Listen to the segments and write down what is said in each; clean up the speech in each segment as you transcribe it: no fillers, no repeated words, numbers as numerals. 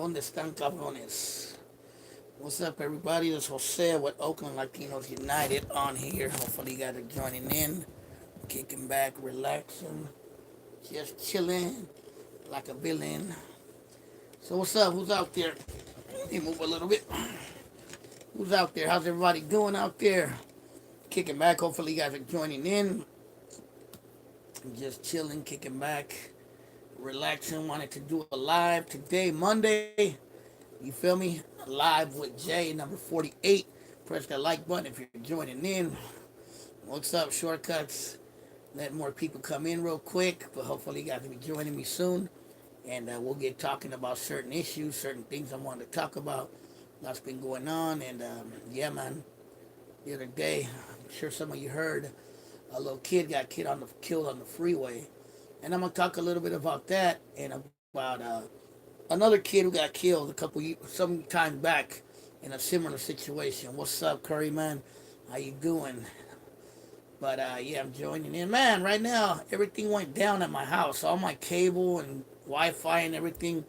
¿Dónde están cabrones? What's up, everybody? This is Jose with Oakland Latinos United on here. Hopefully, you guys are joining in, kicking back, relaxing, just chilling like a villain. So, what's up? Who's out there? Let me move a little bit. Who's out there? How's everybody doing out there? Kicking back. Hopefully, you guys are joining in. Just chilling, kicking back, relaxing. Wanted to do a live today, Monday. You feel me? Live with Jay, number 48. Press that like button if you're joining in. What's up, shortcuts? Let more people come in real quick, but hopefully you guys will be joining me soon. And we'll get talking about certain issues, certain things I wanted to talk about. Lots been going on, and yeah, man. The other day, I'm sure some of you heard, a little kid got killed on the freeway, and I'm gonna talk a little bit about that and about another kid who got killed some time back in a similar situation. What's up, Curry man? How you doing? But yeah, I'm joining in, man. Right now, everything went down at my house. All my cable and Wi-Fi and everything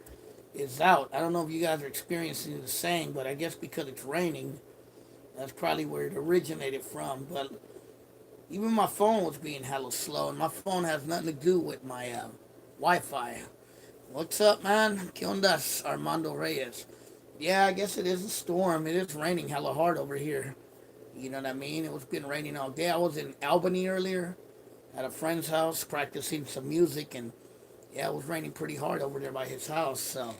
is out. I don't know if you guys are experiencing the same, but I guess because it's raining, that's probably where it originated from. But even my phone was being hella slow, and my phone has nothing to do with my Wi-Fi. What's up, man? ¿Qué ondas, Armando Reyes? Yeah, I guess it is a storm. It is raining hella hard over here. You know what I mean? It was been raining all day. I was in Albany earlier at a friend's house practicing some music, and yeah, it was raining pretty hard over there by his house. So,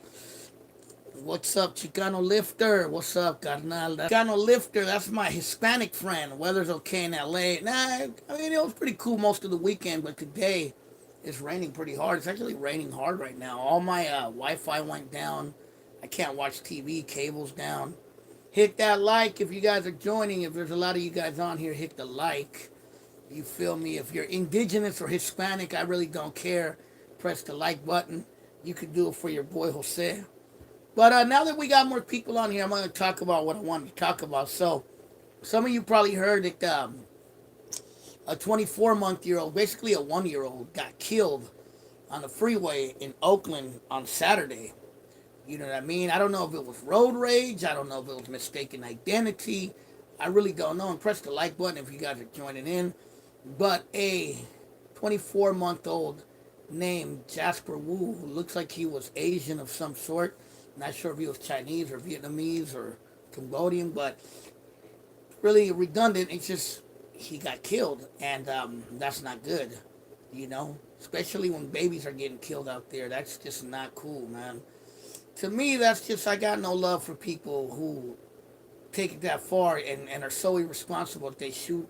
what's up, Chicano Lifter? What's up, carnal? Chicano Lifter, that's my Hispanic friend. Weather's okay in LA. Nah, I mean, it was pretty cool most of the weekend, but today it's raining pretty hard. It's actually raining hard right now. All my Wi-Fi went down. I can't watch TV. Cable's down. Hit that like if you guys are joining. If there's a lot of you guys on here, hit the like. You feel me? If you're indigenous or Hispanic, I really don't care. Press the like button. You could do it for your boy Jose. But now that we got more people on here, I'm going to talk about what I wanted to talk about. So, some of you probably heard that a 24-month-old, basically a 1-year-old, got killed on the freeway in Oakland on Saturday. You know what I mean? I don't know if it was road rage. I don't know if it was mistaken identity. I really don't know. And press the like button if you guys are joining in. But a 24-month-old named Jasper Wu, who looks like he was Asian of some sort. Not sure if he was Chinese or Vietnamese or Cambodian, but really redundant. It's just he got killed, and that's not good, you know. Especially when babies are getting killed out there. That's just not cool, man. To me, that's just I got no love for people who take it that far and are so irresponsible that they shoot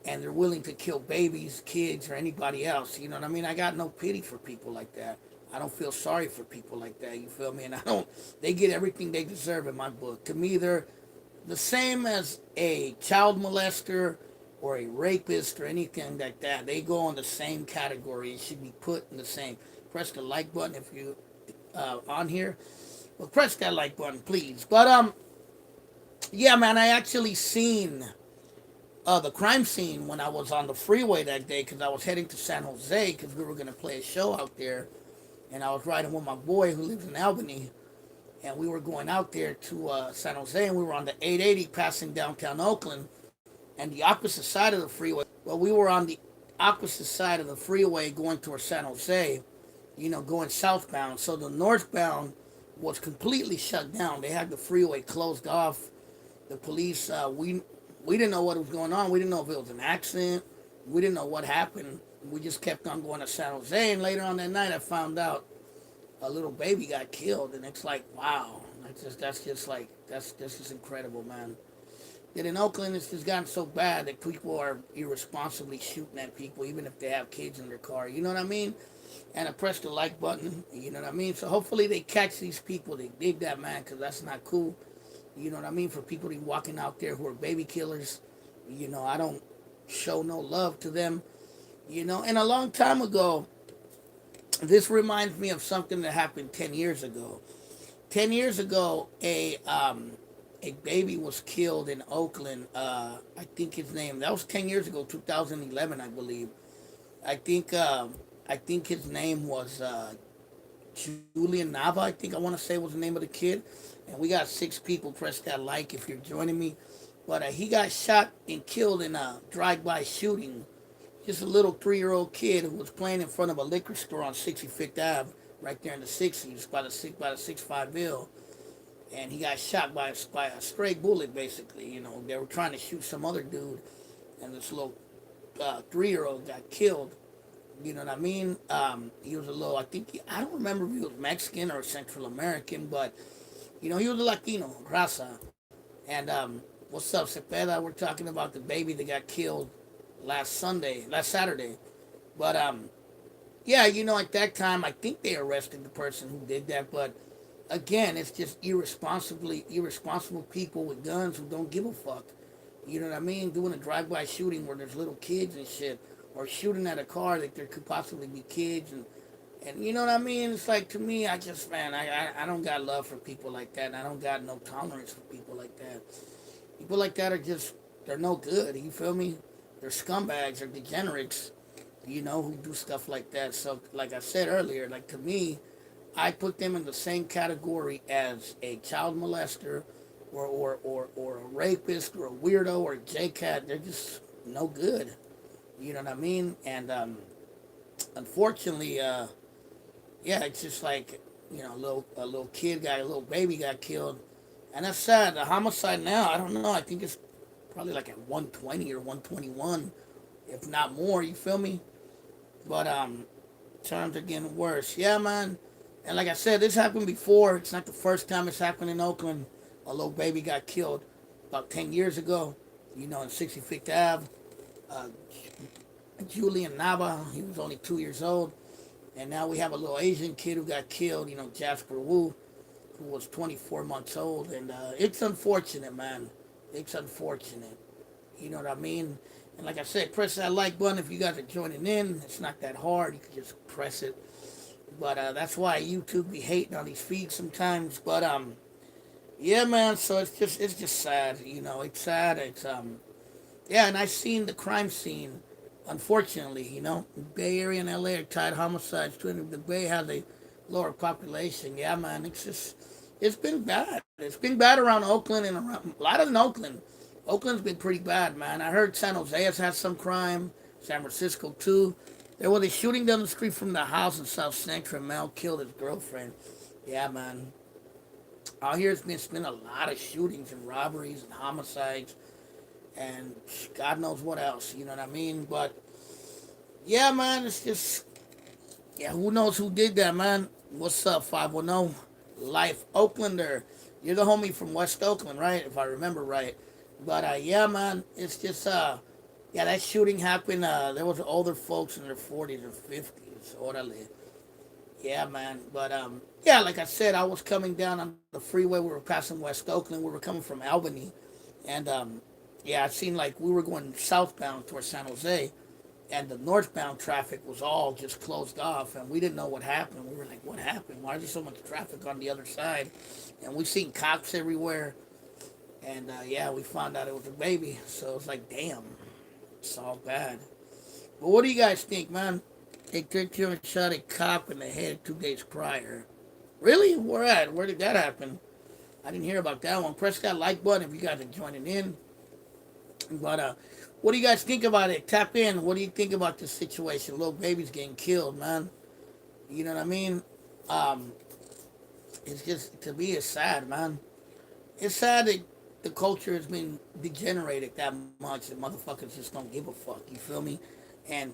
and they're willing to kill babies, kids, or anybody else. You know what I mean? I got no pity for people like that. I don't feel sorry for people like that. You feel me? And I don't. They get everything they deserve in my book. To me, they're the same as a child molester or a rapist or anything like that. They go in the same category. It should be put in the same. Press the like button if you on here. Well, press that like button, please. But yeah, man, I actually seen the crime scene when I was on the freeway that day because I was heading to San Jose because we were gonna play a show out there, and I was riding with my boy who lives in Albany, and we were going out there to San Jose, and we were on the 880 passing downtown Oakland, and the opposite side of the freeway. Well, we were on the opposite side of the freeway going towards San Jose, you know, going southbound. So the northbound was completely shut down. They had the freeway closed off. The police, we didn't know what was going on. We didn't know if it was an accident. We didn't know what happened. We just kept on going to San Jose, and later on that night, I found out a little baby got killed, and it's like, wow, that's just incredible, man. That in Oakland, it's just gotten so bad that people are irresponsibly shooting at people, even if they have kids in their car. You know what I mean? And I press the like button. You know what I mean? So hopefully they catch these people. They dig that, man, because that's not cool. You know what I mean? For people to be walking out there who are baby killers, you know, I don't show no love to them. You know, and a long time ago, this reminds me of something that happened 10 years ago. 10 years ago, a baby was killed in Oakland. I think his name, that was 10 years ago, 2011, I believe. I think his name was Julian Nava, I think I want to say was the name of the kid. And we got 6 people. Press that like if you're joining me. But he got shot and killed in a drive-by shooting. Just a little 3-year-old kid who was playing in front of a liquor store on 65th Ave, right there in the 60s, by the 650. And he got shot by a stray bullet, basically. You know, they were trying to shoot some other dude, and this little 3-year-old got killed. You know what I mean? He was a little, I don't remember if he was Mexican or Central American, but, he was a Latino, raza. And what's up, Cepeda? We're talking about the baby that got killed last Saturday. But, yeah, at that time, I think they arrested the person who did that, but again, it's just irresponsible people with guns who don't give a fuck. You know what I mean? Doing a drive-by shooting where there's little kids and shit, or shooting at a car that there could possibly be kids, and you know what I mean? It's like, to me, I just, man, I don't got love for people like that, and I don't got no tolerance for people like that. People like that are just, they're no good. You feel me? They're scumbags or degenerates, who do stuff like that. So, like I said earlier, like, to me, I put them in the same category as a child molester or a rapist or a weirdo or a J-cat. They're just no good. You know what I mean? And unfortunately, yeah, it's just like, a little baby got killed. And that's sad. The homicide now, I don't know, I think it's probably like at 120 or 121, if not more, you feel me? But times are getting worse. Yeah, man. And like I said, this happened before. It's not the first time it's happened in Oakland. A little baby got killed about 10 years ago, in 65th Ave. Uh, Julian Nava, he was only 2 years old. And now we have a little Asian kid who got killed, Jasper Wu, who was 24 months old. And it's unfortunate, man. It's unfortunate. You know what I mean? And like I said, press that like button if you guys are joining in. It's not that hard. You can just press it. But that's why YouTube be hating on these feeds sometimes. But yeah, man. So it's just sad. It's sad. It's yeah. And I seen the crime scene. Unfortunately, Bay Area and LA are tied homicides. The Bay has a lower population. Yeah, man. It's been bad. It's been bad around Oakland and around a lot of in Oakland. Oakland's been pretty bad, man. I heard San Jose has had some crime. San Francisco too. There was a shooting down the street from the house in South Central. Mel killed his girlfriend. Yeah, man. Out here, it's been a lot of shootings and robberies and homicides, and God knows what else. You know what I mean? But yeah, man, it's just, yeah. Who knows who did that, man? What's up, 510 Life Oaklander? You're the homie from West Oakland, right? If I remember right. But yeah, man, it's just yeah, that shooting happened. There was older folks in their 40s or 50s. Orale. Yeah, man. But yeah, like I said, I was coming down on the freeway. We were passing West Oakland. We were coming from Albany, and yeah, it seemed like we were going southbound towards San Jose, and the northbound traffic was all just closed off, and we didn't know what happened. We were like, "What happened? Why is there so much traffic on the other side?" And we seen cops everywhere, and yeah, we found out it was a baby. So it's like, damn. It's all bad. But what do you guys think, man? They took you and shot a cop in the head 2 days prior. Really? Where at? Where did that happen? I didn't hear about that one. Press that like button if you guys are joining in. But what do you guys think about it? Tap in. What do you think about this situation? Little baby's getting killed, man. You know what I mean? It's just, to me, it's sad, man. It's sad that the culture has been degenerated that much that motherfuckers just don't give a fuck. You feel me? And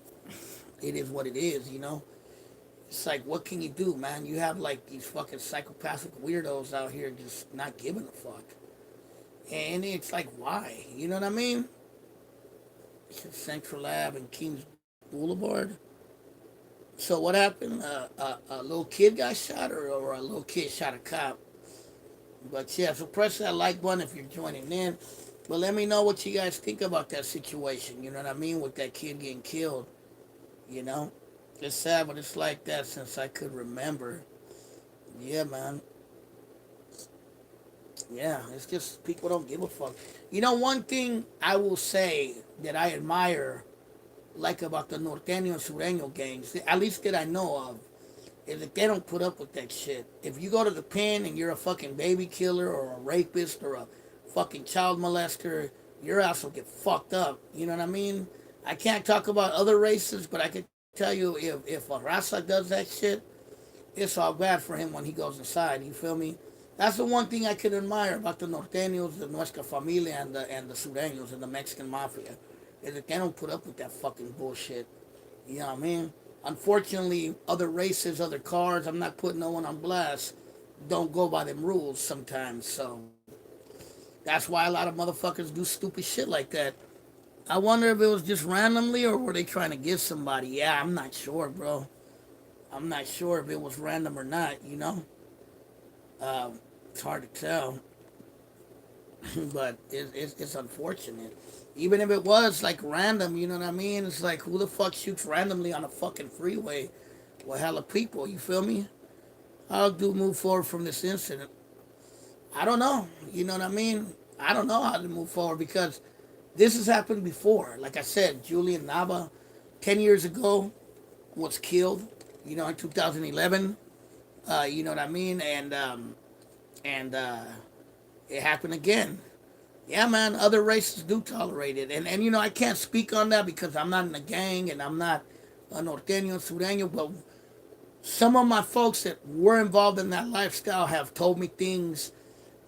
it is what it is. It's like, what can you do, man? You have like these fucking psychopathic weirdos out here just not giving a fuck. And it's like, why? You know what I mean? Central Ave and Kings Boulevard. So what happened? A little kid got shot, or a little kid shot a cop? But yeah, so press that like button if you're joining in. But let me know what you guys think about that situation. You know what I mean? With that kid getting killed. You know? It's sad, but it's like that since I could remember. Yeah, man. Yeah, it's just people don't give a fuck. One thing I will say that I admire, like about the Norteño and Sureño gangs, at least that I know of, is that they don't put up with that shit. If you go to the pen and you're a fucking baby killer or a rapist or a fucking child molester, your ass will get fucked up. You know what I mean? I can't talk about other races, but I can tell you if a raza does that shit, it's all bad for him when he goes inside. You feel me? That's the one thing I could admire about the norteños, the Nuestra Familia, and the sureños and the Mexican mafia, is that they don't put up with that fucking bullshit. You know what I mean? Unfortunately, other races, other cars, I'm not putting no one on blast, don't go by them rules sometimes. So that's why a lot of motherfuckers do stupid shit like that. I wonder if it was just randomly or were they trying to get somebody? Yeah, I'm not sure, bro. I'm not sure if it was random or not, you know? It's hard to tell, but it's unfortunate. Even if it was like random, you know what I mean? It's like who the fuck shoots randomly on a fucking freeway with hella people? You feel me? How do move forward from this incident? I don't know. You know what I mean? I don't know how to move forward because this has happened before. Like I said, Julian Nava, 10 years ago, was killed. You know, in 2011. You know what I mean? And it happened again. Yeah, man, other races do tolerate it. And you know, I can't speak on that because I'm not in a gang and I'm not a norteño, sureño, but some of my folks that were involved in that lifestyle have told me things,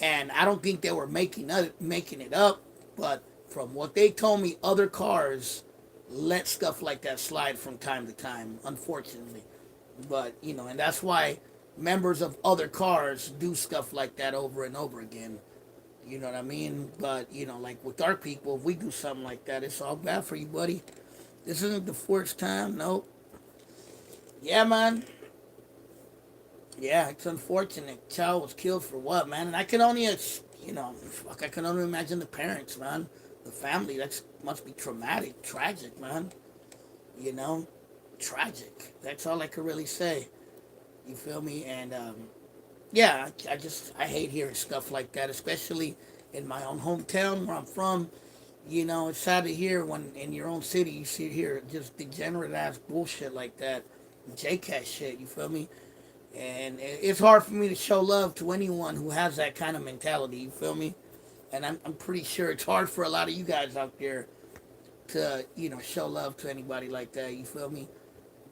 and I don't think they were making it up, but from what they told me, other cars let stuff like that slide from time to time, unfortunately. But, you know, and that's why members of other cars do stuff like that over and over again. You know what I mean? But, you know, like with our people, if we do something like that, it's all bad for you, buddy. This isn't the first time. Nope. Yeah, man. Yeah, it's unfortunate. Child was killed for what, man? And I can only, you know, fuck, I can only imagine the parents, man. The family. That must be traumatic, tragic, man. You know? Tragic. That's all I could really say. You feel me? And, yeah, I hate hearing stuff like that, especially in my own hometown where I'm from. You know, it's sad to hear when in your own city you see here just degenerate ass bullshit like that, JCat shit. You feel me? And it's hard for me to show love to anyone who has that kind of mentality. You feel me? And I'm pretty sure it's hard for a lot of you guys out there to show love to anybody like that. You feel me?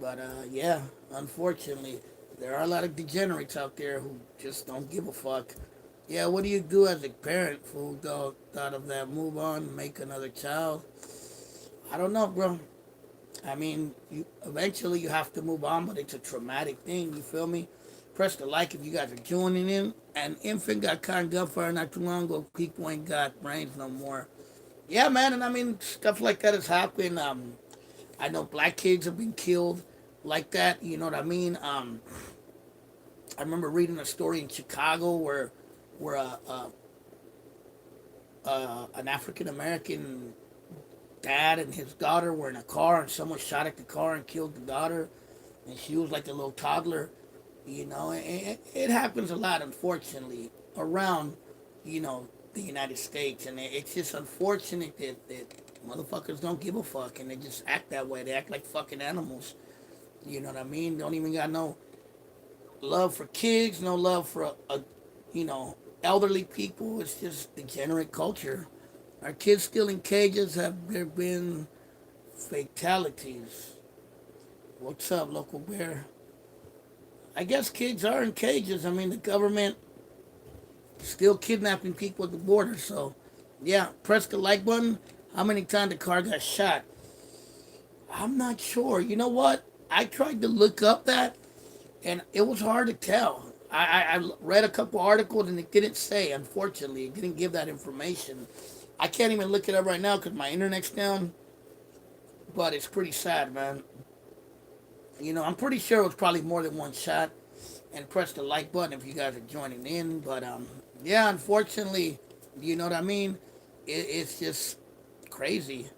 But yeah, unfortunately, there are a lot of degenerates out there who just don't give a fuck. Yeah, what do you do as a parent who thought of that? Move on, make another child? I don't know, bro. I mean, eventually you have to move on, but it's a traumatic thing. You feel me? Press the like if you guys are joining in. An infant got caught in gunfire not too long ago. People ain't got brains no more. Yeah, man, and I mean stuff like that has happened. I know black kids have been killed like that. You know what I mean? I remember reading a story in Chicago where an African American dad and his daughter were in a car and someone shot at the car and killed the daughter, and she was like a little toddler. You know, it happens a lot, unfortunately, around the United States, and it's just unfortunate that motherfuckers don't give a fuck and they just act that way. They act like fucking animals. You know what I mean? Don't even got no love for kids, no love for you know, elderly people. It's just degenerate culture. Are kids still in cages? Have there been fatalities? What's up, local bear? I guess kids are in cages. I mean, the government still kidnapping people at the border. So, yeah, press the like button. How many times the car got shot? I'm not sure. You know what? I tried to look up that, and it was hard to tell. I read a couple articles, and it didn't say, unfortunately. It didn't give that information. I can't even look it up right now because my internet's down, but it's pretty sad, man. You know, I'm pretty sure it was probably more than one shot. And press the like button if you guys are joining in. But, yeah, unfortunately, you know what I mean? It's just crazy.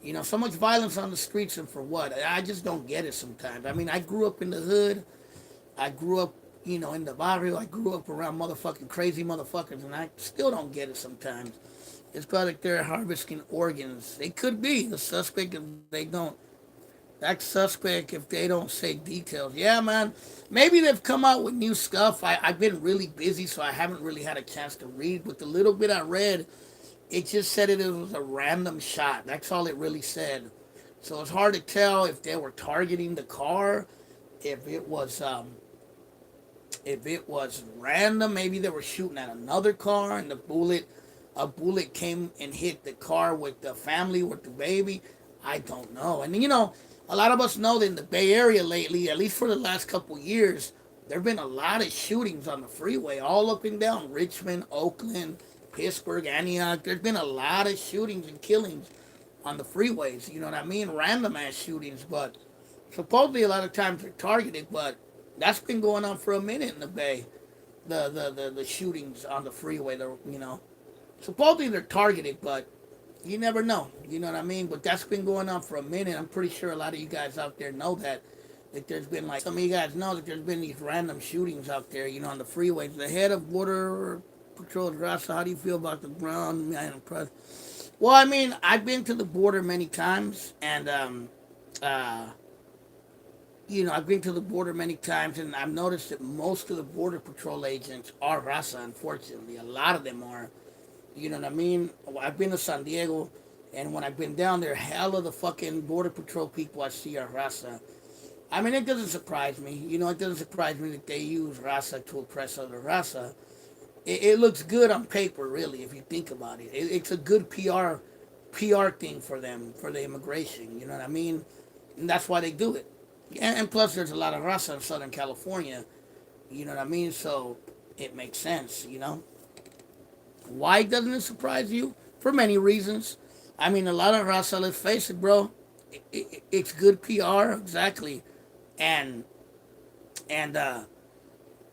You know, so much violence on the streets, and for what? I just don't get it sometimes. I mean, I grew up in the hood. I grew up, in the barrio. I grew up around motherfucking crazy motherfuckers, and I still don't get it sometimes. It's probably like they're harvesting organs. They could be the suspect if they don't. That's suspect if they don't say details. Yeah, man. Maybe they've come out with new stuff. I've been really busy, so I haven't really had a chance to read. But the little bit I read, it just said it was a random shot. That's all it really said. So it's hard to tell if they were targeting the car, if it was if it was random. Maybe they were shooting at another car and a bullet came and hit the car with the family, with the baby. I don't know. And a lot of us know that in the Bay Area lately, at least for the last couple years, there have been a lot of shootings on the freeway, all up and down Richmond, Oakland, Pittsburgh, Antioch. There's been a lot of shootings and killings on the freeways. You know what I mean? Random ass shootings, but supposedly a lot of times they're targeted. But that's been going on for a minute in the Bay. The shootings on the freeway. Supposedly they're targeted, but you never know. You know what I mean? But that's been going on for a minute. I'm pretty sure a lot of you guys out there know that. That there's been like some of you guys know that there's been these random shootings out there, on the freeways. The head of Border Patrol, Rasa, how do you feel about the ground man press? Well, I mean, I've been to the border many times, and uh, I've been to the border many times, and I've noticed that most of the border patrol agents are Rasa. Unfortunately, a lot of them are. You know what I mean? I've been to San Diego, and when I've been down there, hell of the fucking border patrol people I see are Rasa. I mean, it doesn't surprise me. It doesn't surprise me that they use Rasa to oppress other Rasa. It looks good on paper, really, if you think about it. It's a good PR thing for them, for the immigration. You know what I mean? And that's why they do it. And plus, there's a lot of Rasa in Southern California. You know what I mean? So it makes sense. Why doesn't it surprise you? For many reasons. I mean, a lot of Rasa, let's face it, bro. It's good PR, exactly. And, and a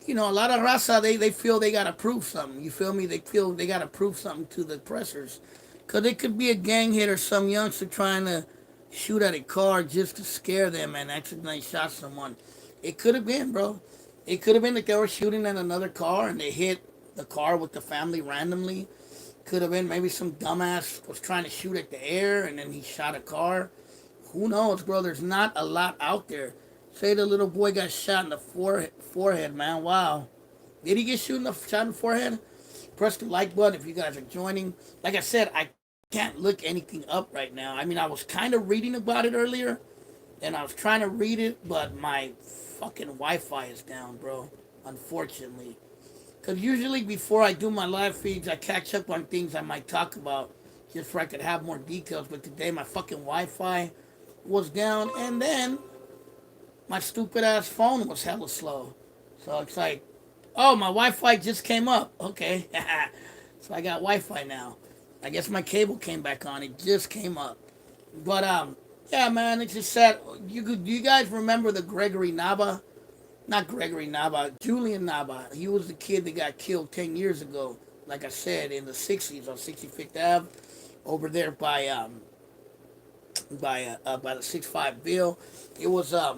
lot of Rasa, they feel they got to prove something. You feel me? They feel they got to prove something to the pressers. Because it could be a gang hit or some youngster trying to shoot at a car just to scare them and accidentally shot someone. It could have been, bro. It could have been that they were shooting at another car and they hit the car with the family randomly. Could have been maybe some dumbass was trying to shoot at the air and then he shot a car. Who knows, bro? There's not a lot out there. Say the little boy got shot in the forehead, man. Wow. Did he get shot in the forehead? Press the like button if you guys are joining. Like I said, I can't look anything up right now. I mean, I was kind of reading about it earlier, and I was trying to read it, but my fucking Wi-Fi is down, bro. Unfortunately. Because usually before I do my live feeds, I catch up on things I might talk about just so I could have more details. But today my fucking Wi-Fi was down, and then my stupid ass phone was hella slow. So it's like, oh, my Wi-Fi just came up. Okay. So I got Wi-Fi now. I guess my cable came back on. It just came up. But yeah, man, it's just sad. Do you guys remember the Gregory Nava? Not Gregory Nava, Julian Nava. He was the kid that got killed 10 years ago. Like I said, in the 60s on 65th Ave, over there by the 6-5 Bill. It was a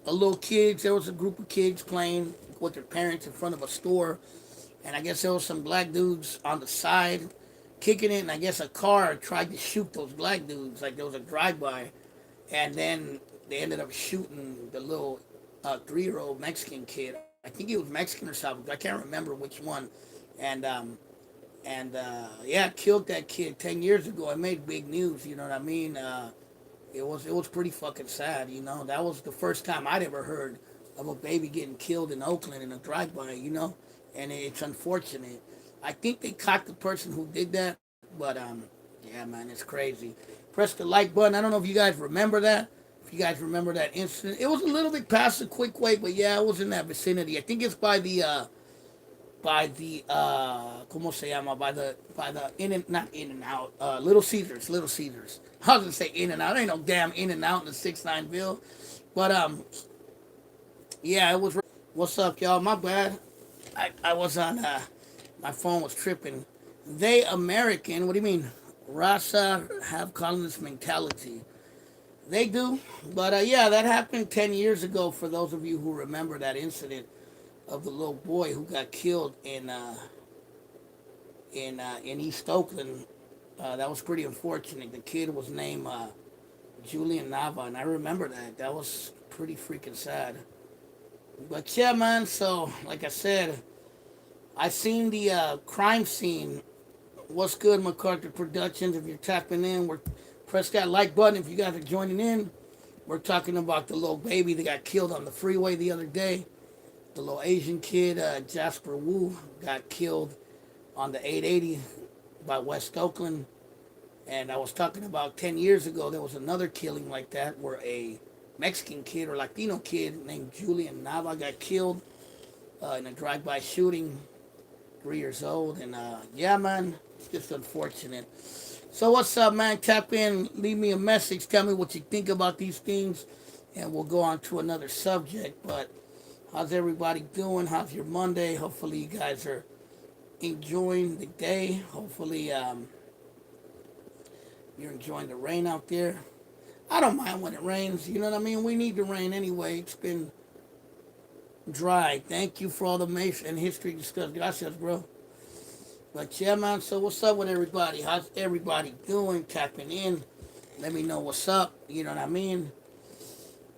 little kids. There was a group of kids playing with their parents in front of a store, and I guess there was some black dudes on the side kicking it, and I guess a car tried to shoot those black dudes. Like there was a drive-by, and then they ended up shooting the little 3-year-old Mexican kid. I think he was Mexican or something. I can't remember which one. And yeah, killed that kid 10 years ago. It made big news. You know what I mean? It was pretty fucking sad. That was the first time I'd ever heard of a baby getting killed in Oakland in a drive-by. And it's unfortunate. I think they caught the person who did that, but yeah, man, it's crazy. Press the like button. I don't know if you guys remember that. If you guys remember that incident, it was a little bit past the quick way, but yeah, it was in that vicinity. I think it's by the como se llama, by the not In and Out, Little Caesars. I was gonna say In and Out. There ain't no damn In and Out in the 6-9 but yeah, it was. What's up, y'all? My bad. I was on my phone was tripping. They American. What do you mean? Rasa have colonist mentality. They do, but yeah, that happened 10 years ago. For those of you who remember that incident of the little boy who got killed in East Oakland, that was pretty unfortunate. The kid was named Julian Nava, and I remember that. That was pretty freaking sad. But yeah, man. So, like I said, I seen the crime scene. What's good, MacArthur Productions? If you're tapping in, we're press that like button. If you guys are joining in, we're talking about the little baby that got killed on the freeway the other day. The little Asian kid, Jasper Wu, got killed on the 880 by West Oakland. And I was talking about 10 years ago, there was another killing like that where a Mexican kid or Latino kid named Julian Nava got killed in a drive-by shooting, 3 years old. And yeah, man, it's just unfortunate. So what's up, man? Tap in, leave me a message, tell me what you think about these things, and we'll go on to another subject. But how's everybody doing? How's your Monday? Hopefully you guys are enjoying the day. Hopefully you're enjoying the rain out there. I don't mind when it rains. You know what I mean? We need the rain anyway. It's been dry. Thank you for all the mace and history discussed. Gracias, bro. But yeah, man. So what's up with everybody? How's everybody doing? Tapping in. Let me know what's up. You know what I mean?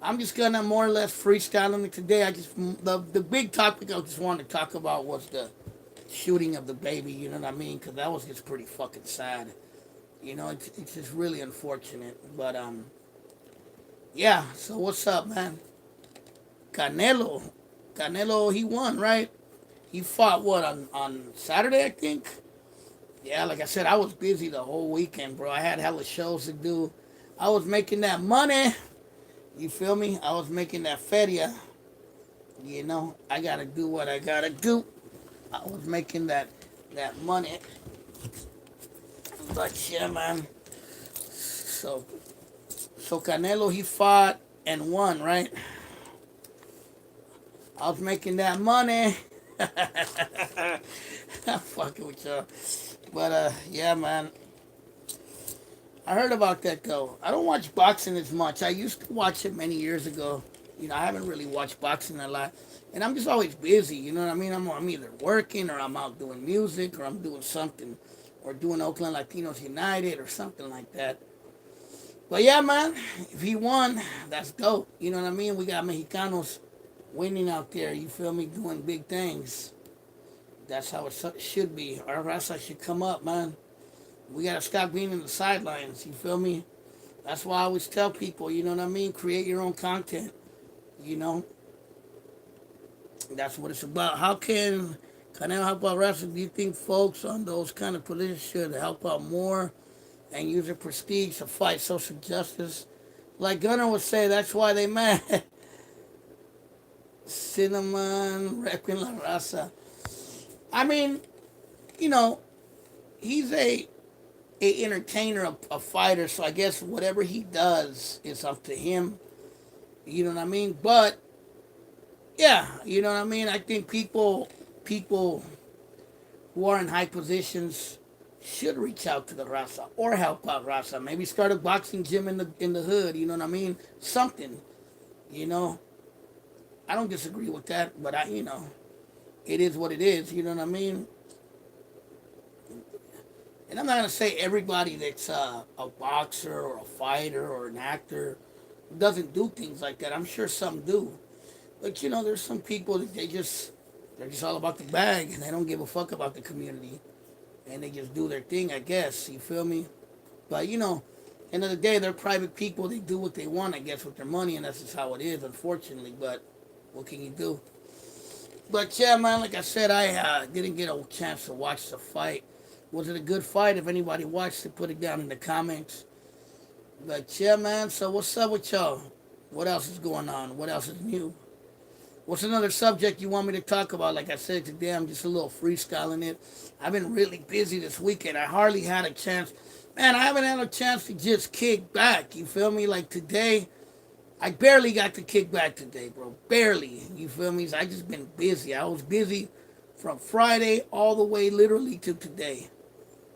I'm just gonna more or less freestyling it today. The big topic I just wanted to talk about was the shooting of the baby. You know what I mean? Because that was just pretty fucking sad. You know, it's just really unfortunate. But yeah. So what's up, man? Canelo, Canelo, he won, right? He fought what on Saturday, I think. Yeah, like I said, I was busy the whole weekend, bro. I had hella shows to do. I was making that money. You feel me? I was making that feria. You know, I gotta do what I gotta do. I was making that money. But yeah, man. So Canelo, he fought and won, right? I was making that money. I'm fucking with y'all. But yeah, man. I heard about that though. I don't watch boxing as much. I used to watch it many years ago. You know, I haven't really watched boxing a lot. And I'm just always busy, you know what I mean? I'm either working or I'm out doing music or I'm doing something or doing Oakland Latinos United or something like that. But yeah, man, if he won, that's dope. You know what I mean? We got Mexicanos winning out there, you feel me, doing big things. That's how it should be. Our raza should come up, man. We gotta stop being in the sidelines, you feel me? That's why I always tell people, you know what I mean? Create your own content, you know? That's what it's about. How can Canelo help out wrestling? Do you think folks on those kind of positions should help out more and use their prestige to fight social justice? Like Gunner would say, that's why they mad. Cinnamon, Requiem La Raza. I mean, you know, he's a entertainer, a fighter, so I guess whatever he does is up to him. You know what I mean? But yeah, you know what I mean? I think people who are in high positions should reach out to the raza or help out raza. Maybe start a boxing gym in the hood. You know what I mean? Something. You know, I don't disagree with that, but it is what it is. You know what I mean? And I'm not gonna say everybody that's a boxer or a fighter or an actor doesn't do things like that. I'm sure some do, but there's some people that they're just all about the bag and they don't give a fuck about the community, and they just do their thing. I guess you feel me? But end of the day, they're private people. They do what they want, I guess, with their money, and that's just how it is, unfortunately. But what can you do? But yeah, man, like I said, I didn't get a chance to watch the fight. Was it a good fight? If anybody watched it, put it down in the comments. But yeah, man, so what's up with y'all? What else is going on? What else is new? What's another subject you want me to talk about? Like I said today, I'm just a little freestyling it. I've been really busy this weekend. I hardly had a chance. Man, I haven't had a chance to just kick back. You feel me? Like today, I barely got to kick back today, bro. Barely. You feel me? So I just been busy. I was busy from Friday all the way literally to today.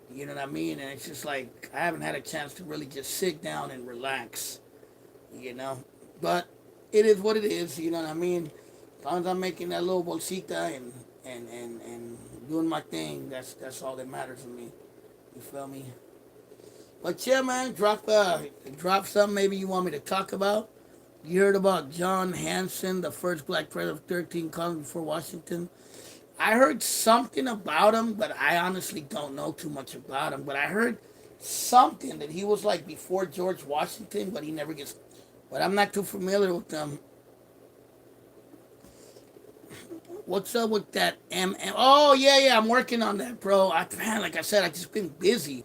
You know what I mean? And it's just like I haven't had a chance to really just sit down and relax, But it is what it is, you know what I mean? As long as I'm making that little bolsita and doing my thing, that's all that matters to me. You feel me? But yeah, man, drop something maybe you want me to talk about. You heard about John Hanson, the first black president of 13 colonies before Washington. I heard something about him, but I honestly don't know too much about him. But I heard something that he was like before George Washington, but he never gets. But I'm not too familiar with them. What's up with that Oh yeah, yeah, I'm working on that, bro. Man, like I said, I just been busy.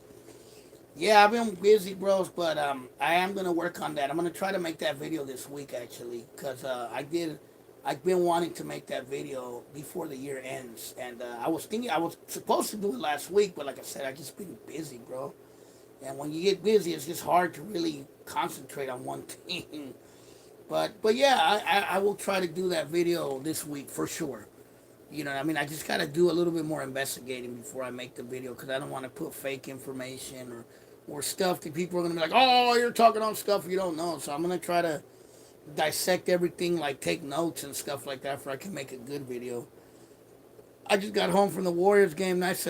Yeah, I've been busy, bros, but I am gonna work on that. I'm gonna try to make that video this week, actually, cause I've been wanting to make that video before the year ends, and I was thinking I was supposed to do it last week, but like I said, I just been busy, bro. And when you get busy, it's just hard to really concentrate on one thing. But yeah, I will try to do that video this week for sure. You know what I mean? I just got to do a little bit more investigating before I make the video because I don't want to put fake information or stuff that people are going to be like, oh, you're talking on stuff you don't know. So I'm going to try to dissect everything, like take notes and stuff like that, so I can make a good video. I just got home from the Warriors game. Nice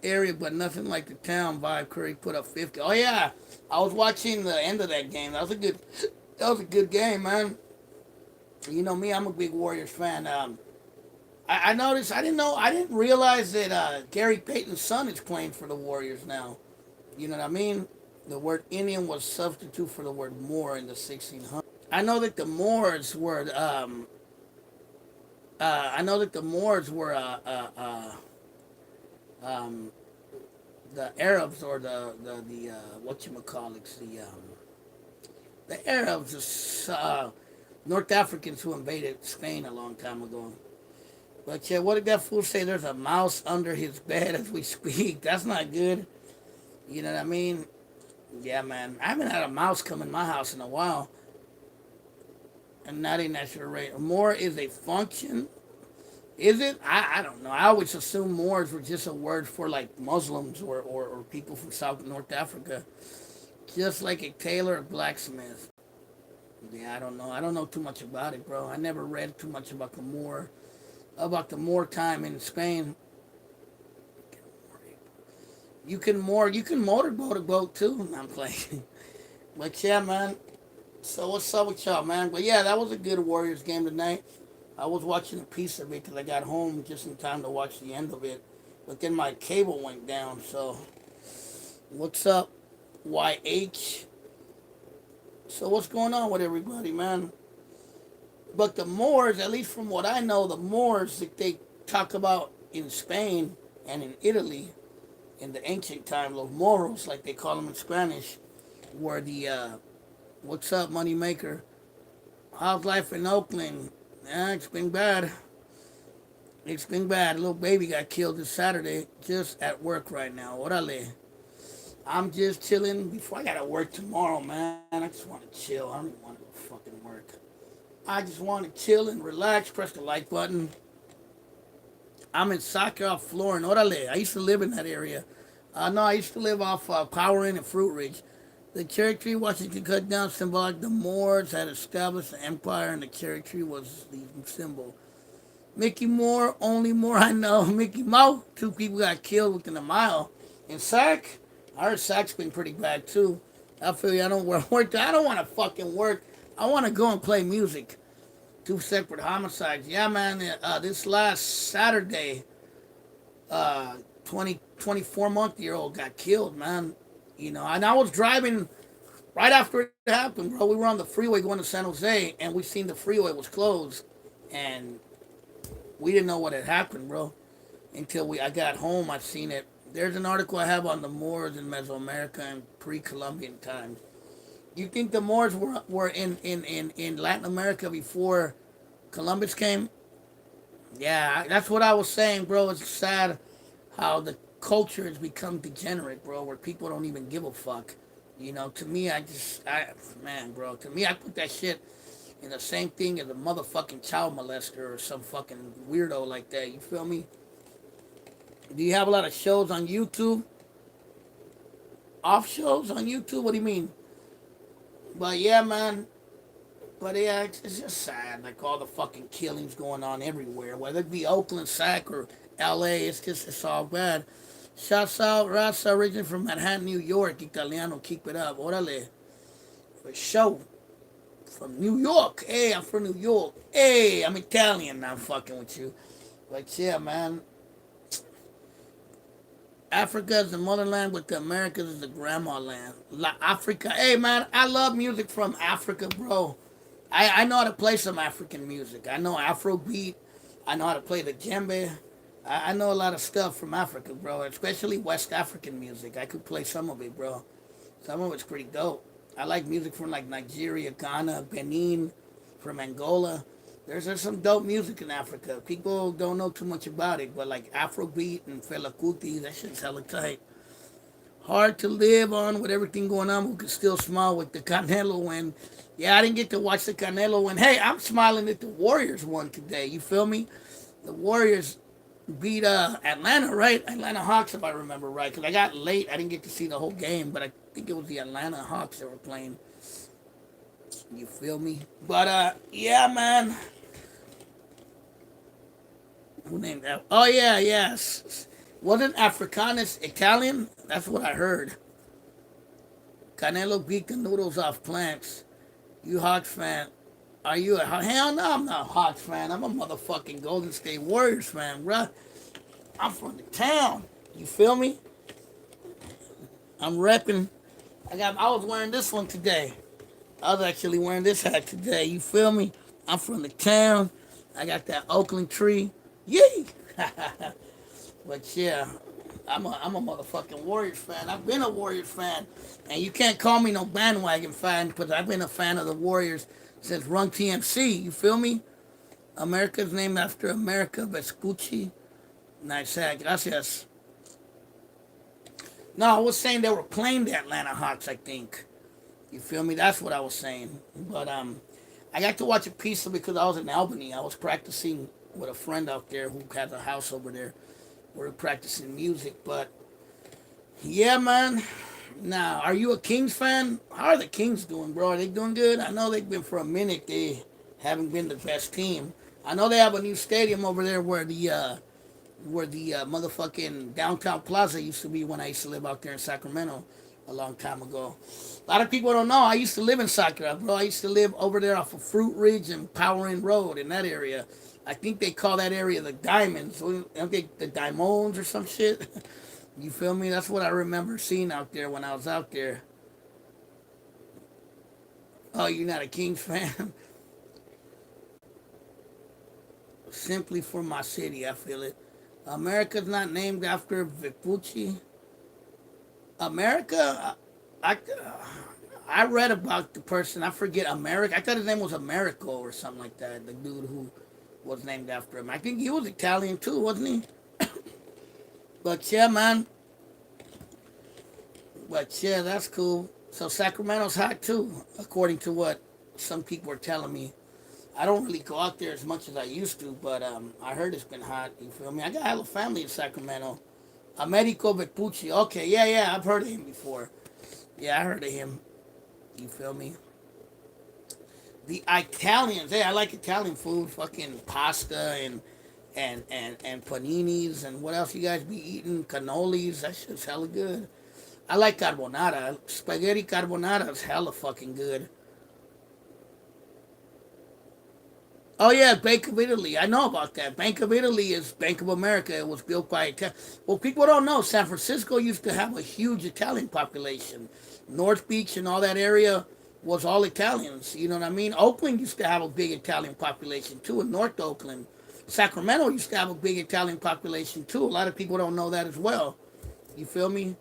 area, but nothing like the town vibe. Curry put up 50. Oh, yeah. I was watching the end of that game. That was a good game, man. You know me, I'm a big Warriors fan. I noticed. I didn't know. I didn't realize that Gary Payton's son is playing for the Warriors now. You know what I mean? The word Indian was substitute for the word Moor in the 1600s. I know that the Moors were. I know that the Moors were um, the Arabs or the what you call it, the Arabs, North Africans who invaded Spain a long time ago. But yeah, what did that fool say? There's a mouse under his bed as we speak. That's not good. You know what I mean? Yeah, man. I haven't had a mouse come in my house in a while. And not in that rate. More is a function. Is it? I don't know. I always assumed Moors were just a word for like Muslims or people from South North Africa. Just like a tailor or blacksmith. Yeah, I don't know. I don't know too much about it, bro. I never read too much about the Moor time in Spain. You can motorboat a boat too. I'm playing. But yeah, man. So what's up with y'all, man? But yeah, that was a good Warriors game tonight. I was watching a piece of it because I got home just in time to watch the end of it. But then my cable went down. So what's up, YH? So what's going on with everybody, man? But the Moors, at least from what I know, the Moors that they talk about in Spain and in Italy in the ancient time, los moros, like they call them in Spanish, were the what's up, money maker? How's life in Oakland? Yeah, it's been bad. It's been bad. A little baby got killed this Saturday just at work right now. Orale. I'm just chilling before I gotta work tomorrow, man. I just want to chill. I don't even want to go fucking work. I just want to chill and relax. Press the like button. I'm in Sacra, Florida. Orale. I used to live in that area. No, I used to live off Power Inn and Fruit Ridge. The cherry tree Washington cut down symbolic the Moors had established an empire, and the cherry tree was the symbol. Mickey Moore, only Moore I know. Mickey Mouse, two people got killed within a mile. In Sac, I heard Sac's been pretty bad too. I feel you. I don't work. I don't want to fucking work. I want to go and play music. Two separate homicides. Yeah, man. This last Saturday, 24-month-year-old got killed, man. You know, and I was driving right after it happened, bro. We were on the freeway going to San Jose, and we seen the freeway was closed, and we didn't know what had happened, bro, until I got home. I seen it. There's an article I have on the Moors in Mesoamerica and pre-Columbian times. You think the Moors were in Latin America before Columbus came? Yeah, that's what I was saying, bro. It's sad how the culture has become degenerate, bro, where people don't even give a fuck. You know, to me, man, bro, to me, I put that shit in the same thing as a motherfucking child molester or some fucking weirdo like that. You feel me? Do you have a lot of shows on YouTube? Off shows on YouTube? What do you mean? But yeah, man. But yeah, it's just sad. Like all the fucking killings going on everywhere, whether it be Oakland, Sac, or LA. It's all bad. Shouts out Raza, originally from Manhattan, New York. Italiano, keep it up. Orale. For sure. From New York. Hey, I'm from New York. Hey, I'm Italian. Now I'm fucking with you. But yeah, man. Africa is the motherland, but the Americas is the grandma land. Africa. Hey, man, I love music from Africa, bro. I know how to play some African music. I know Afrobeat. I know how to play the djembe. I know a lot of stuff from Africa, bro, especially West African music. I could play some of it, bro. Some of it's pretty dope. I like music from like Nigeria, Ghana, Benin, from Angola. There's some dope music in Africa. People don't know too much about it, but like Afrobeat and Fela Kuti, that shit's hella tight. Hard to live on with everything going on. We could still smile with the Canelo win. Yeah, I didn't get to watch the Canelo win. Hey, I'm smiling at the Warriors won today. You feel me? The Warriors beat Atlanta, right? Atlanta Hawks, if I remember right. Because I got late. I didn't get to see the whole game, but I think it was the Atlanta Hawks that were playing. You feel me? But, yeah, man. Who named that? Oh, yeah, yes. Wasn't Africanus Italian? That's what I heard. Canelo beat the noodles off plants. You Hawks fan? Are you a hell no? I'm not a Hawks fan. I'm a motherfucking Golden State Warriors fan, bruh. I'm from the town. You feel me? I'm repping. I was wearing this one today. I was actually wearing this hat today. You feel me? I'm from the town. I got that Oakland tree. Yay! But yeah, I'm a motherfucking Warriors fan. I've been a Warriors fan, and you can't call me no bandwagon fan because I've been a fan of the Warriors since Run TMC. You feel me? America's named after America Vespucci. Nice hat, gracias. No, I was saying they were playing the Atlanta Hawks. I think. You feel me? That's what I was saying. But I got to watch a piece of it because I was in Albany. I was practicing with a friend out there who has a house over there. We are practicing music, but yeah, man. Now, are you a Kings fan? How are the Kings doing, bro? Are they doing good? I know they've been for a minute. They haven't been the best team. I know they have a new stadium over there where the motherfucking downtown plaza used to be when I used to live out there in Sacramento a long time ago. A lot of people don't know. I used to live in Sacramento, bro. I used to live over there off of Fruit Ridge and Power Inn Road in that area. I think they call that area the Diamonds. Don't they the Diamonds or some shit? You feel me? That's what I remember seeing out there when I was out there. Oh, you're not a Kings fan? Simply for my city, I feel it. America's not named after Vespucci. America, I, I read about the person. I forget America. I thought his name was Americo or something like that. The dude who was named after him. I think he was Italian too, wasn't he? But yeah, man. But yeah, that's cool. So Sacramento's hot too, according to what some people are telling me. I don't really go out there as much as I used to, but I heard it's been hot. You feel me? I got a hella family in Sacramento. Americo Vespucci. Okay, yeah, I've heard of him before. Yeah, I heard of him. You feel me? The Italians. Hey, I like Italian food. Fucking pasta and paninis and what else you guys be eating? Cannolis. That shit's hella good. I like carbonara. Spaghetti carbonara is hella fucking good. Oh yeah, Bank of Italy. I know about that. Bank of Italy is Bank of America. It was built by Italian. Well, people don't know. San Francisco used to have a huge Italian population. North Beach and all that area was all Italians. You know what I mean? Oakland used to have a big Italian population too. In North Oakland, Sacramento used to have a big Italian population too. A lot of people don't know that as well. You feel me?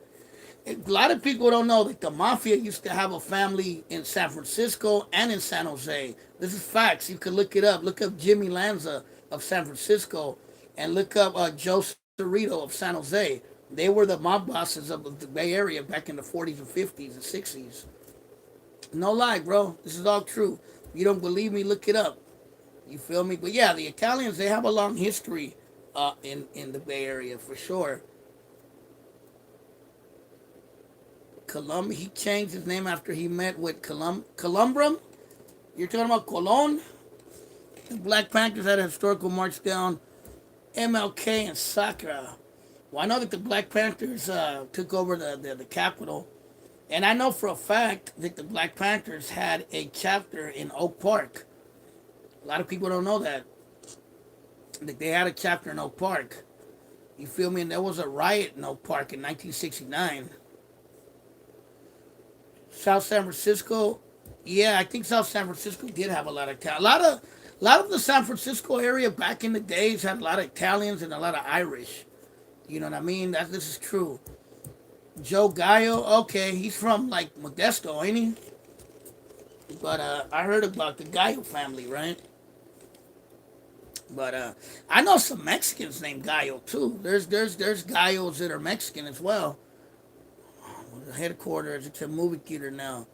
A lot of people don't know that the mafia used to have a family in San Francisco and in San Jose. This is facts. You can look it up. Look up Jimmy Lanza of San Francisco and look up Joe Cerrito of San Jose. They were the mob bosses of the Bay Area back in the 40s and 50s and 60s. No lie, bro. This is all true. If you don't believe me, look it up. You feel me? But yeah, the Italians, they have a long history in the Bay Area for sure. He changed his name after he met with Columbrum. You're talking about Colon? The Black Panthers had a historical march down MLK and Sakra. Well, I know that the Black Panthers took over the capital, and I know for a fact that the Black Panthers had a chapter in Oak Park. A lot of people don't know that they had a chapter in Oak Park. You feel me? And there was a riot in Oak Park in 1969. South San Francisco, yeah, I think South San Francisco did have a lot of a lot of the San Francisco area back in the days had a lot of Italians and a lot of Irish. You know what I mean? That this is true. Joe Gallo, okay, he's from like Modesto, ain't he? But I heard about the Gallo family, right? But I know some Mexicans named Gallo too. There's Gallos that are Mexican as well. The headquarters, it's a movie theater now.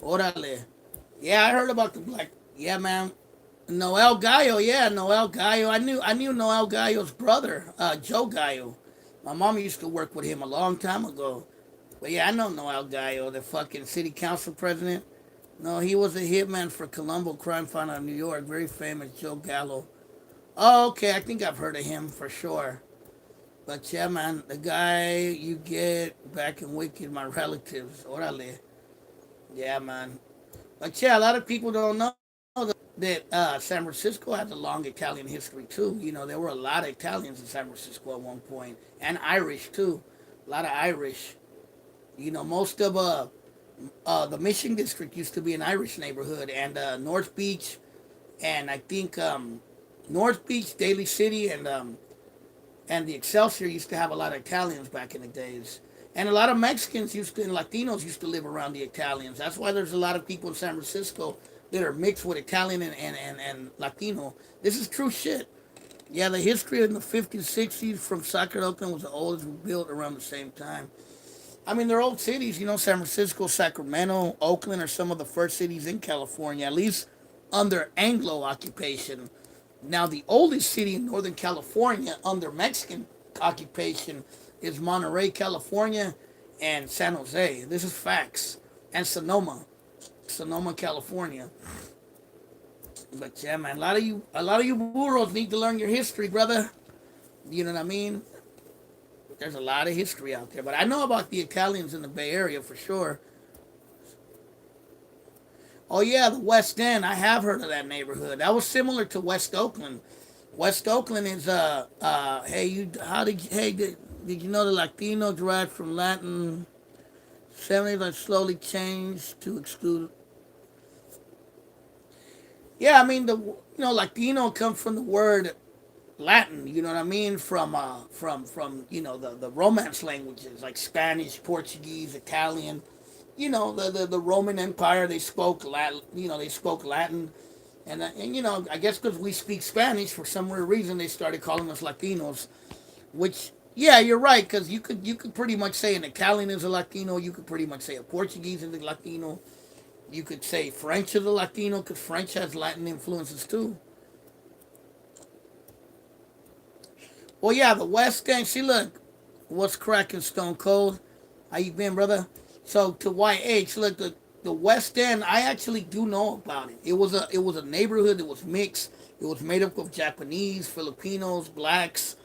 Orale. Yeah, I heard about the black. Yeah, man. Noel Gallo, yeah, Noel Gallo. I knew Noel Gallo's brother, Joe Gallo. My mom used to work with him a long time ago. But yeah, I know Noel Gallo, the fucking city council president. No, he was a hitman for Colombo crime fighter in New York. Very famous, Joe Gallo. Oh, okay, I think I've heard of him for sure. But yeah, man, the guy you get back in Wicked, my relatives. Orale. Yeah, man. But yeah, a lot of people don't know that San Francisco has a long Italian history too. You know, there were a lot of Italians in San Francisco at one point, and Irish too. A lot of Irish. You know, most of the Mission District used to be an Irish neighborhood, and North Beach, and I think North Beach, Daly City, and the Excelsior used to have a lot of Italians back in the days. And a lot of Mexicans used to, and Latinos used to live around the Italians. That's why there's a lot of people in San Francisco that are mixed with Italian and Latino. This is true shit. Yeah, the history in the 50s, 60s from Sacramento to Oakland was the oldest built around the same time. I mean, they're old cities, you know, San Francisco, Sacramento, Oakland are some of the first cities in California, at least under Anglo occupation. Now, the oldest city in Northern California under Mexican occupation is Monterey, California, and San Jose. This is facts. And Sonoma, California. But yeah, man, a lot of you burros need to learn your history, brother. You know what I mean? There's a lot of history out there, but I know about the Italians in the Bay Area for sure. Oh yeah, the West End. I have heard of that neighborhood. That was similar to West Oakland. West Oakland is hey you how did hey did you know the Latino derived from Latin 70s that slowly changed to exclude. Yeah, I mean the Latino comes from the word Latin, you know what I mean? From the Romance languages like Spanish, Portuguese, Italian. The Roman Empire, they spoke Latin. They spoke Latin, and I guess because we speak Spanish for some weird reason, they started calling us Latinos. Which, yeah, you're right, because you could pretty much say an Italian is a Latino. You could pretty much say a Portuguese is a Latino. You could say French is a Latino because French has Latin influences too. Well, yeah, the West End. See, look, what's cracking Stone Cold? How you been, brother? So to YH, look, the West End. I actually do know about it. It was a neighborhood that was mixed. It was made up of Japanese, Filipinos, blacks,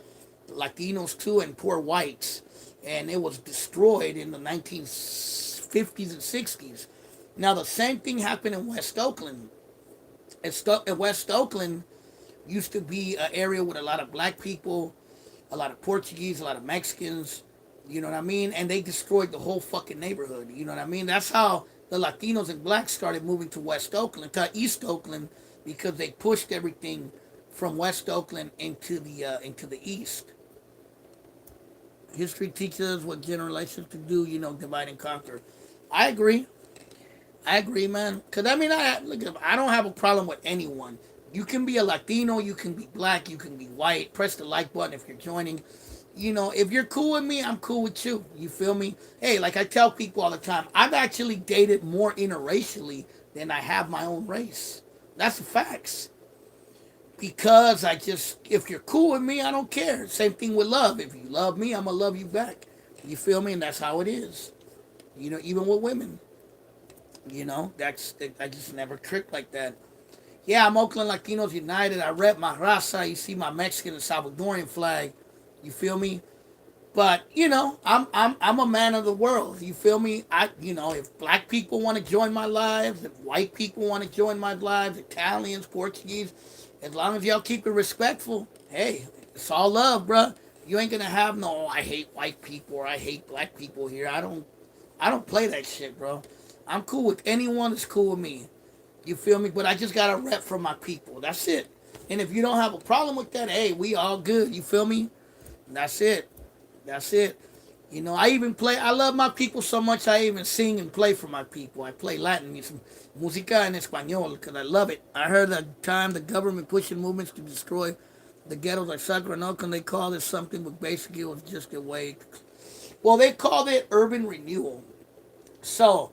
Latinos too, and poor whites. And it was destroyed in the 1950s and 60s. Now the same thing happened in West Oakland. West Oakland used to be an area with a lot of black people, a lot of Portuguese, a lot of Mexicans. You know what I mean? And they destroyed the whole fucking neighborhood. You know what I mean? That's how the Latinos and blacks started moving to West Oakland, to East Oakland, because they pushed everything from West Oakland into the east. History teaches us what generations to do. Divide and conquer. I agree. I agree, man. Cause I mean, I don't have a problem with anyone. You can be a Latino, you can be black, you can be white. Press the like button if you're joining. If you're cool with me, I'm cool with you. You feel me? Hey, like I tell people all the time, I've actually dated more interracially than I have my own race. That's the facts. Because if you're cool with me, I don't care. Same thing with love. If you love me, I'm gonna love you back. You feel me? And that's how it is. Even with women. I just never tricked like that. Yeah, I'm Oakland Latinos United. I rep my raza. You see my Mexican and Salvadorian flag. You feel me? But I'm a man of the world. You feel me? If black people want to join my lives, if white people want to join my lives, Italians, Portuguese, as long as y'all keep it respectful, hey, it's all love, bruh. You ain't gonna have no, I hate white people or I hate black people here. I don't play that shit, bro. I'm cool with anyone that's cool with me. You feel me? But I just got to rep for my people. That's it. And if you don't have a problem with that, hey, we all good. You feel me? That's it. That's it. I even play. I love my people so much. I even sing and play for my people. I play Latin music, música en español, because I love it. I heard the time the government pushing movements to destroy the ghettos like Sacramento, and they called it something, but basically it was just a way. Well, they called it urban renewal. So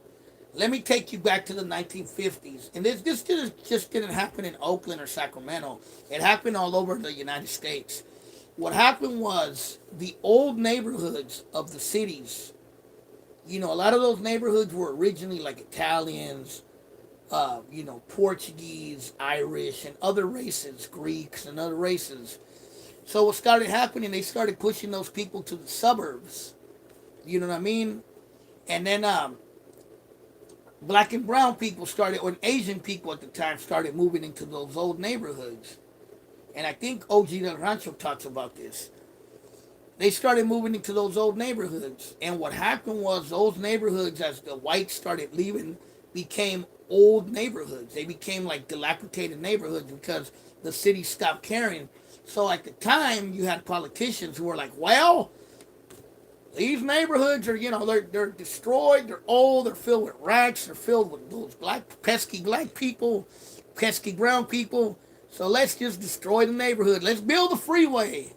let me take you back to the 1950s. And this just didn't happen in Oakland or Sacramento. It happened all over the United States. What happened was the old neighborhoods of the cities, a lot of those neighborhoods were originally like Italians, Portuguese, Irish, and other races, Greeks and other races. So what started happening, they started pushing those people to the suburbs. You know what I mean? And then black and brown people started, or Asian people at the time started moving into those old neighborhoods. And I think OG Del Rancho talks about this. They started moving into those old neighborhoods. And what happened was those neighborhoods, as the whites started leaving, became old neighborhoods. They became like dilapidated neighborhoods because the city stopped caring. So at the time, you had politicians who were like, well, these neighborhoods are, they're destroyed, they're old, they're filled with rats, they're filled with those pesky black people, pesky brown people. So let's just destroy the neighborhood. Let's build a freeway.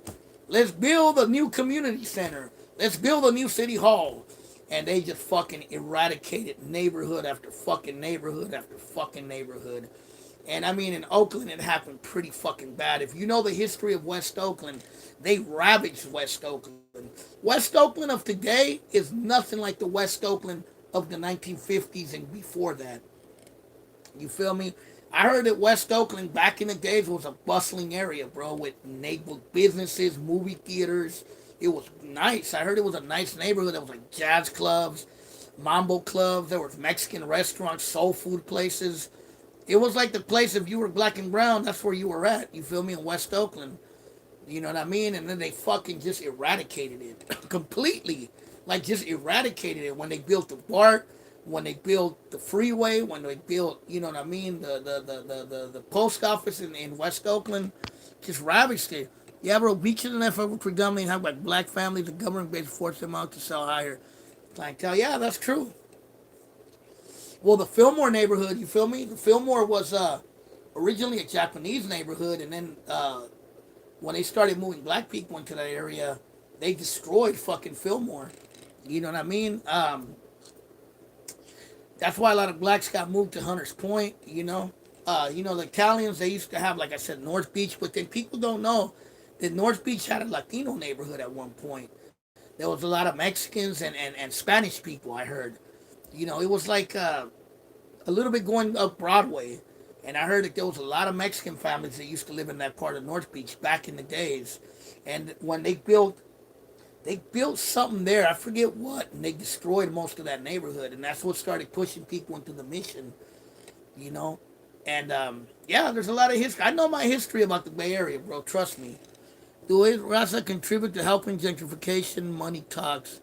Let's build a new community center. Let's build a new city hall. And they just fucking eradicated neighborhood after fucking neighborhood after fucking neighborhood. And I mean, in Oakland, it happened pretty fucking bad. If you know the history of West Oakland, they ravaged West Oakland. West Oakland of today is nothing like the West Oakland of the 1950s and before that. You feel me? I heard that West Oakland back in the days was a bustling area, bro, with neighborhood businesses, movie theaters. It was nice. I heard it was a nice neighborhood. There was like jazz clubs, mambo clubs. There was Mexican restaurants, soul food places. It was like the place, if you were black and brown, that's where you were at. You feel me? In West Oakland. You know what I mean? And then they fucking just eradicated it completely. Like, just eradicated it when they built the BART, when they built the freeway, when they built, you know what I mean, the post office in West Oakland. Just ravaged it. Yeah, bro, beaches and that predominantly have like black families. The government basically forced them out to sell higher clientele. Yeah, that's true. Well, the Fillmore neighborhood, you feel me? The Fillmore was originally a Japanese neighborhood, and then when they started moving black people into that area, they destroyed fucking Fillmore. You know what I mean? That's why a lot of blacks got moved to Hunters Point. The Italians, they used to have, like I said, North Beach, but then people don't know that North Beach had a Latino neighborhood at one point. There was a lot of Mexicans and Spanish people, I heard. It was like a little bit going up Broadway. And I heard that there was a lot of Mexican families that used to live in that part of North Beach back in the days. And when they built something there, I forget what, and they destroyed most of that neighborhood. And that's what started pushing people into the mission, you know. And yeah, there's a lot of history. I know my history about the Bay Area, bro. Trust me. Do it, Rasa contribute to helping gentrification? Money talks.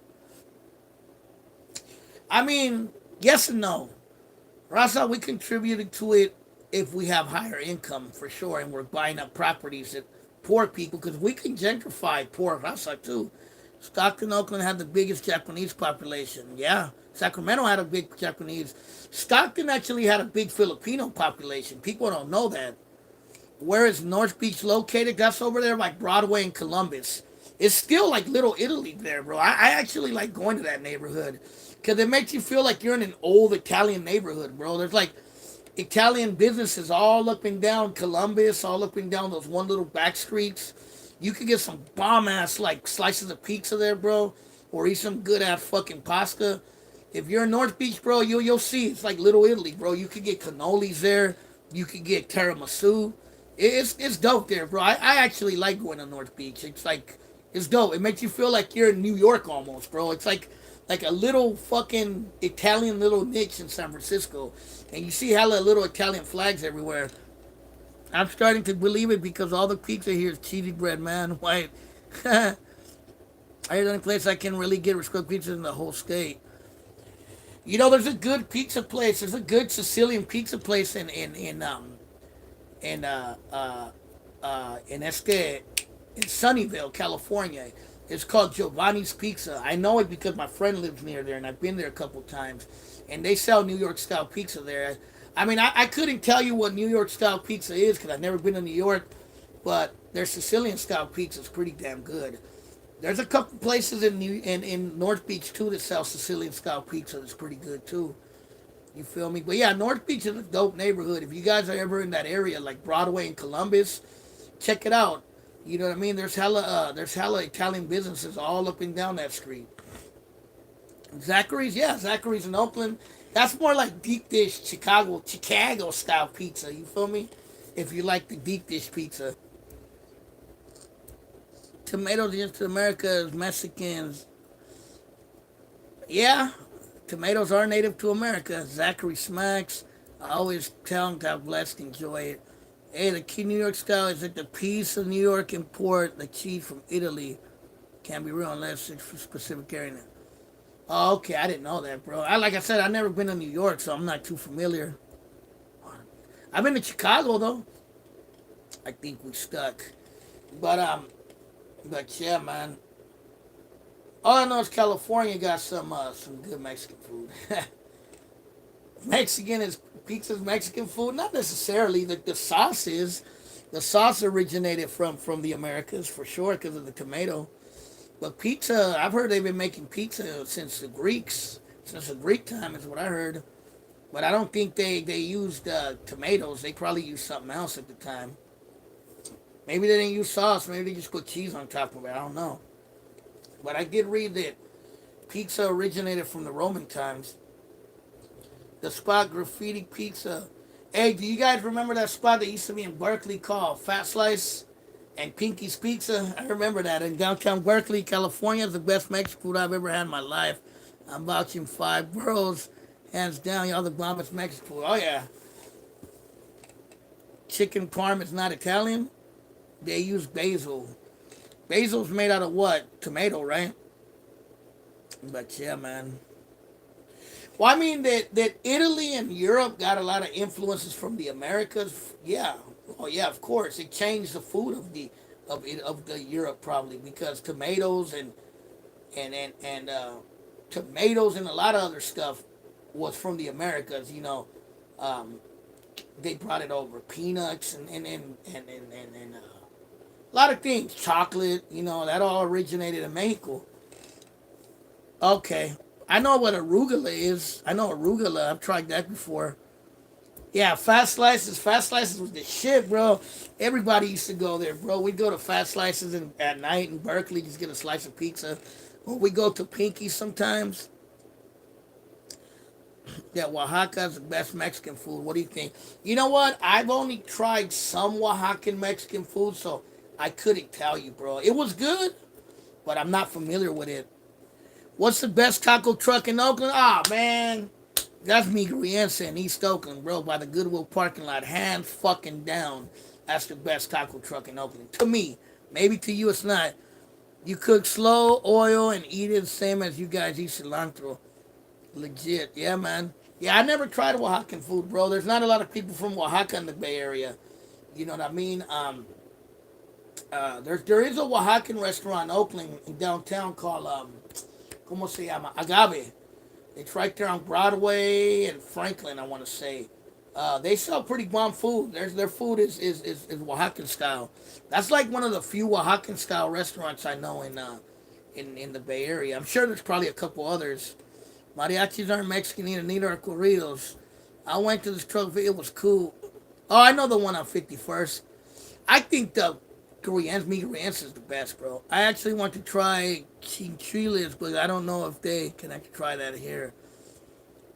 I mean, yes and no. Rasa, we contributed to it if we have higher income for sure, and we're buying up properties that poor people, because we can gentrify poor Rasa too. Stockton, Oakland had the biggest Japanese population. Yeah, Sacramento had a big Japanese. Stockton actually had a big Filipino population. People don't know that. Where is North Beach located? That's over there like Broadway and Columbus. It's still like Little Italy there, bro. I actually like going to that neighborhood because it makes you feel like you're in an old Italian neighborhood, bro. There's like Italian businesses all up and down Columbus, all up and down those one little back streets. You could get some bomb ass like slices of pizza there, bro, or eat some good ass fucking pasta. If you're in North Beach, bro, you'll see it's like Little Italy, bro. You could get cannolis there. You could get tiramisu. It's dope there, bro. I actually like going to North Beach. It's like It's dope. It makes you feel like you're in New York almost, bro. It's like a little fucking Italian little niche in San Francisco, and you see hella little Italian flags everywhere. I'm starting to believe it because all the pizza here is cheesy bread, man. White. I hear the only place I can really get Risco pizza in the whole state. You know, there's a good pizza place. There's a good Sicilian pizza place in in in Sunnyvale, California. It's called Giovanni's Pizza. I know it because my friend lives near there, and I've been there a couple times. And they sell New York style pizza there. I mean, I couldn't tell you what New York style pizza is because I've never been to New York, but their Sicilian style pizza is pretty damn good. There's a couple places in North Beach too that sell Sicilian style pizza that's pretty good too. You feel me? But yeah, North Beach is a dope neighborhood. If you guys are ever in that area, like Broadway and Columbus, check it out. You know what I mean? There's hella Italian businesses all up and down that street. Zachary's, yeah, Zachary's in Oakland. That's more like deep dish Chicago style pizza. You feel me? If you like the deep dish pizza, tomatoes into America is Mexicans. Yeah, tomatoes are native to America. Zachary smacks. I always tell him God bless, enjoy it. Hey, the key New York style is that the piece of New York import the cheese from Italy. Can't be real unless it's for specific area. Oh, okay, I didn't know that, bro. Like I said, I've never been to New York, so I'm not too familiar. I've been to Chicago though. I think we stuck, but yeah, man. All I know is California got some good Mexican food. Mexican is pizza's Mexican food, not necessarily. The sauce is. The sauce originated from the Americas for sure because of the tomato. But pizza, I've heard they've been making pizza since the Greeks, since the Greek time is what I heard. But I don't think they used tomatoes. They probably used something else at the time. Maybe they didn't use sauce. Maybe they just put cheese on top of it. I don't know. But I did read that pizza originated from the Roman times. The spot Graffiti Pizza. Hey, do you guys remember that spot that used to be in Berkeley called Fat Slice and Pinky's Pizza? I remember that in downtown Berkeley, California. It's the best Mexican food I've ever had in my life. I'm vouching 5 boroughs. Hands down, y'all the bombest Mexican food. Oh, yeah. Chicken parm is not Italian. They use basil. Basil's made out of what? Tomato, right? But yeah, man. Well, I mean that Italy and Europe got a lot of influences from the Americas. Yeah. Oh yeah, of course. It changed the food of the Europe probably because tomatoes and tomatoes and a lot of other stuff was from the Americas. Um, they brought it over. Peanuts and a lot of things. Chocolate. That all originated in Mexico. Okay. I know what arugula is. I know arugula. I've tried that before. Yeah, Fast Slices. Fast Slices was the shit, bro. Everybody used to go there, bro. We'd go to Fast Slices at night in Berkeley, just get a slice of pizza. Or we go to Pinky sometimes. Yeah, Oaxaca's the best Mexican food. What do you think? You know what? I've only tried some Oaxacan Mexican food, so I couldn't tell you, bro. It was good, but I'm not familiar with it. What's the best taco truck in Oakland? Ah, man. That's Migueliense in East Oakland, bro, by the Goodwill parking lot. Hands fucking down. That's the best taco truck in Oakland. To me. Maybe to you it's not. You cook slow, oil, and eat it the same as you guys eat cilantro. Legit. Yeah, man. Yeah, I never tried Oaxacan food, bro. There's not a lot of people from Oaxaca in the Bay Area. You know what I mean? There is a Oaxacan restaurant in Oakland, in downtown called ¿Cómo se llama? Agave. It's right there on Broadway and Franklin, I want to say. They sell pretty bomb food. Their food is Oaxacan style. That's like one of the few Oaxacan style restaurants I know in the Bay Area. I'm sure there's probably a couple others. Mariachis aren't Mexican either, neither are corridos. I went to this truck, it was cool. Oh, I know the one on 51st. I think the Migueliense is the best, bro. I actually want to try chinchulines, but I don't know if they can actually try that here.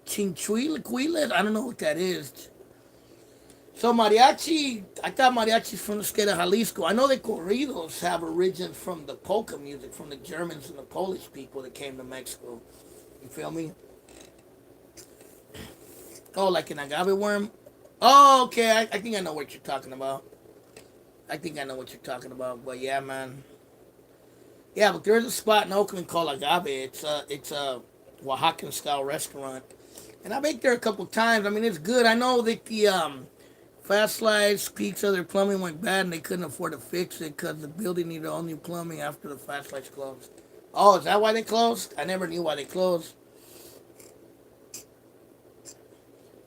Chinchulines? I don't know what that is. So mariachi, I thought mariachi from the state of Jalisco. I know the corridos have origin from the polka music, from the Germans and the Polish people that came to Mexico. You feel me? Oh, like an agave worm? Oh, okay. I think I know what you're talking about. I think I know what you're talking about. But yeah, man. Yeah, but there's a spot in Oakland called Agave. It's a Oaxacan style restaurant, and I've been there a couple times. I mean, it's good. I know that the Fast Lights Pizza, their plumbing went bad, and they couldn't afford to fix it because the building needed all new plumbing after the Fast Lights closed. Oh, is that why they closed? I never knew why they closed.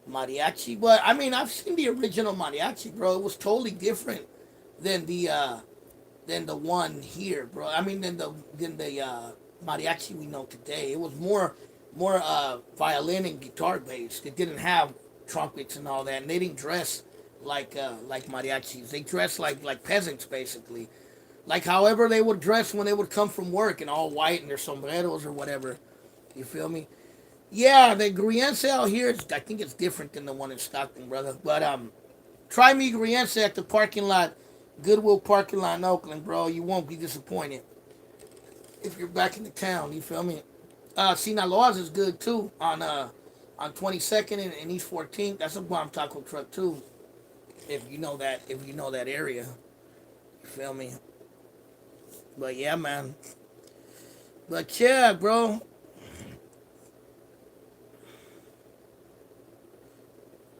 Mariachi, but I mean, I've seen the original mariachi, bro. It was totally different than the one here, bro. I mean, than the mariachi we know today. It was more violin and guitar based. It didn't have trumpets and all that, and they didn't dress like mariachis. They dressed like peasants basically. Like however they would dress when they would come from work and all white and their sombreros or whatever. You feel me? Yeah, the Griense out here, I think it's different than the one in Stockton, brother. But try me Griense at the parking lot, Goodwill parking lot in Oakland, bro. You won't be disappointed if you're back in the town. You feel me? Sinaloa's is good too on 22nd and East 14th. That's a bomb taco truck too. If you know that area, you feel me? But yeah, man. But yeah, bro.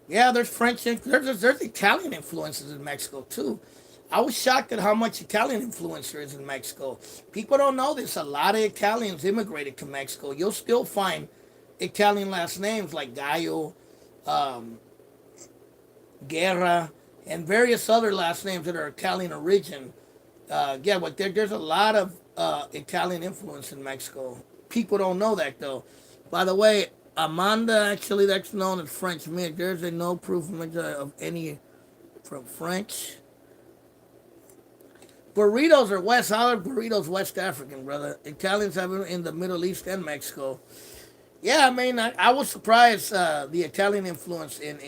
Yeah, there's French. There's Italian influences in Mexico too. I was shocked at how much Italian influence there is in Mexico. People don't know this. A lot of Italians immigrated to Mexico. You'll still find Italian last names like Gallo, um, Guerra, and various other last names that are Italian origin. Yeah, but there's a lot of Italian influence in Mexico. People don't know that though. By the way, Amanda, actually, that's known as French mint. There's no proof of any from French. Burritos are West. How are burritos West African, brother? Italians have them in the Middle East and Mexico. Yeah, I mean, I was surprised the Italian influence in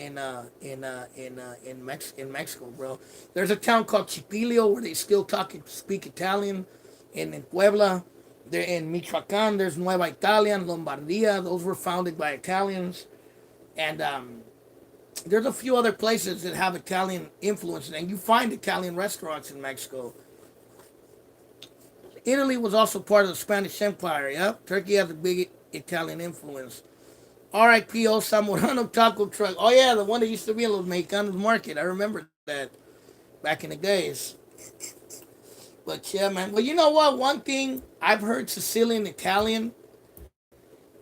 Mexico, bro. There's a town called Chipilio where they still speak Italian, and in Puebla, there in Michoacan, there's Nueva Italia, Lombardia. Those were founded by Italians, and there's a few other places that have Italian influence, and you find Italian restaurants in Mexico. Italy was also part of the Spanish Empire. Yep, Turkey has a big Italian influence. R.I.P. Old Zamorano Taco Truck. Oh yeah, the one that used to be in Los Mexicanos Market. I remember that back in the days. But yeah, man. Well, you know what? One thing I've heard Sicilian Italian,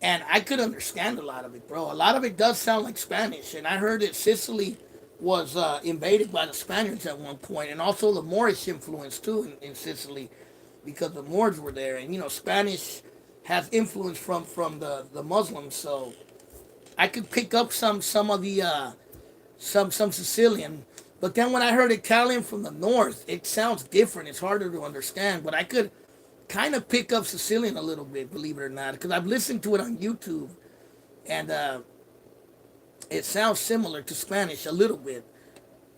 and I could understand a lot of it, bro. A lot of it does sound like Spanish, and I heard that Sicily was invaded by the Spaniards at one point, and also the Moorish influence too in Sicily, because the Moors were there, and Spanish has influence from the Muslims, so I could pick up some of the some Sicilian. But then when I heard Italian from the north, it sounds different. It's harder to understand, but I could kind of pick up Sicilian a little bit, believe it or not, because I've listened to it on YouTube, and it sounds similar to Spanish a little bit.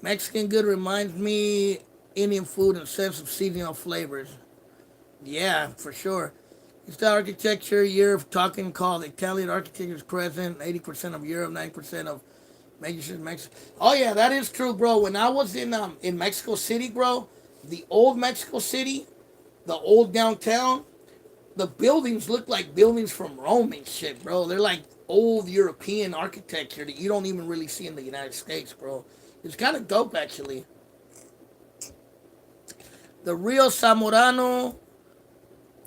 Mexican good reminds me Indian food in the sense of seasonal flavors. Yeah, for sure. It's the architecture year of talking called Italian architecture is present. 80% of Europe, 90% of Mexico. Oh yeah, that is true, bro. When I was in Mexico City, bro, the old Mexico City, the old downtown, the buildings look like buildings from Rome and shit, bro. They're like old European architecture that you don't even really see in the United States, bro. It's kind of dope, actually. The real Zamorano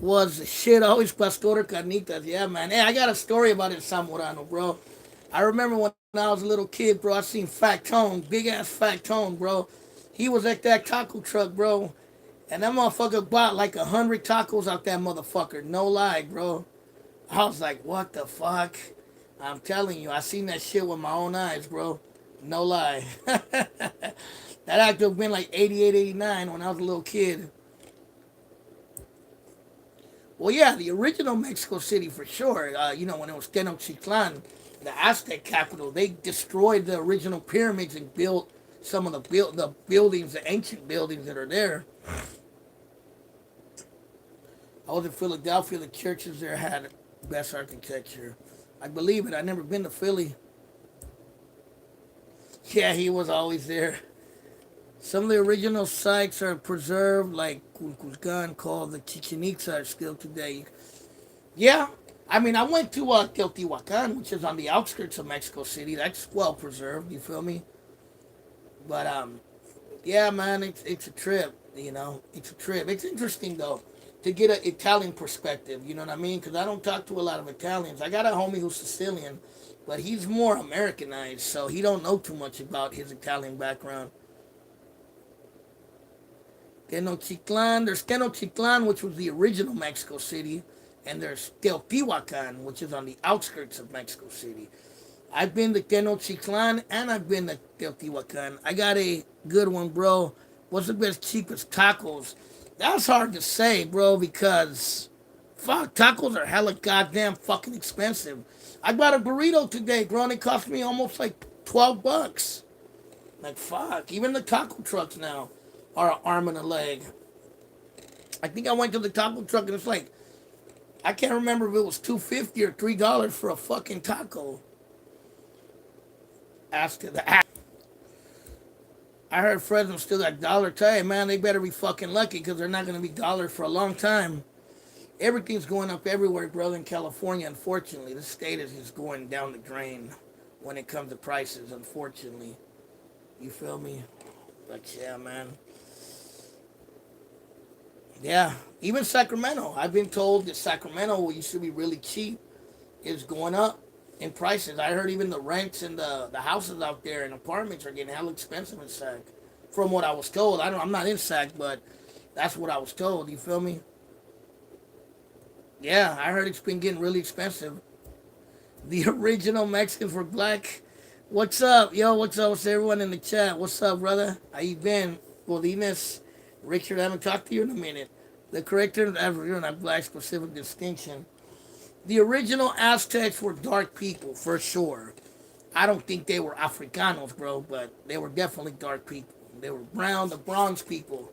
was shit. Always Pastor Carnitas. Yeah, man. Hey, I got a story about it, Zamorano, bro. I remember when I was a little kid, bro. I seen Fat Tone, big ass Fat Tone, bro. He was at that taco truck, bro. And that motherfucker bought like 100 tacos out that motherfucker. No lie, bro. I was like, what the fuck? I'm telling you, I seen that shit with my own eyes, bro. No lie. That had to have been like 88, 89 when I was a little kid. Well, yeah, the original Mexico City for sure. When it was Tenochtitlan, the Aztec capital, they destroyed the original pyramids and built some of the buildings, the ancient buildings that are there. I was in Philadelphia. The churches there had best architecture. I believe it. I never been to Philly. Yeah, he was always there. Some of the original sites are preserved, like Kulkulkan, called the Chichen Itza, are still today. Yeah, I mean, I went to Teotihuacan, which is on the outskirts of Mexico City. That's well preserved. You feel me? But yeah, man, it's a trip. You know, it's a trip. It's interesting though to get an Italian perspective. You know what I mean? Because I don't talk to a lot of Italians. I got a homie who's Sicilian, but he's more Americanized, so he don't know too much about his Italian background. Tenochtitlan, there's Tenochtitlan, which was the original Mexico City, and there's Teotihuacan, which is on the outskirts of Mexico City. I've been to Tenochtitlan and I've been to Teotihuacan. I got a good one, bro. What's the best, cheapest tacos? That's hard to say, bro, because fuck, tacos are hella goddamn fucking expensive. I bought a burrito today, bro, and it cost me almost like $12. Like fuck, even the taco trucks now are an arm and a leg. I think I went to the taco truck and it's like I can't remember if it was $2.50 or $3 for a fucking taco. After that, I heard Fresno still got dollar today. Man, they better be fucking lucky because they're not gonna be dollar for a long time. Everything's going up everywhere, brother. In California, unfortunately, the state is just going down the drain when it comes to prices. Unfortunately, you feel me? But yeah, man. Yeah, even Sacramento. I've been told that Sacramento, what used to be really cheap, is going up in prices. I heard even the rents and the houses out there and apartments are getting hella expensive in Sac. From what I was told, I'm not in Sac, but that's what I was told. You feel me? Yeah, I heard it's been getting really expensive. The original Mexicans were black. What's up, yo? What's up? What's everyone in the chat? What's up, brother? How you been? Godines, Richard, I haven't talked to you in a minute. The correct term of African and black specific distinction. The original Aztecs were dark people, for sure. I don't think they were Africanos, bro, but they were definitely dark people. They were brown, the bronze people,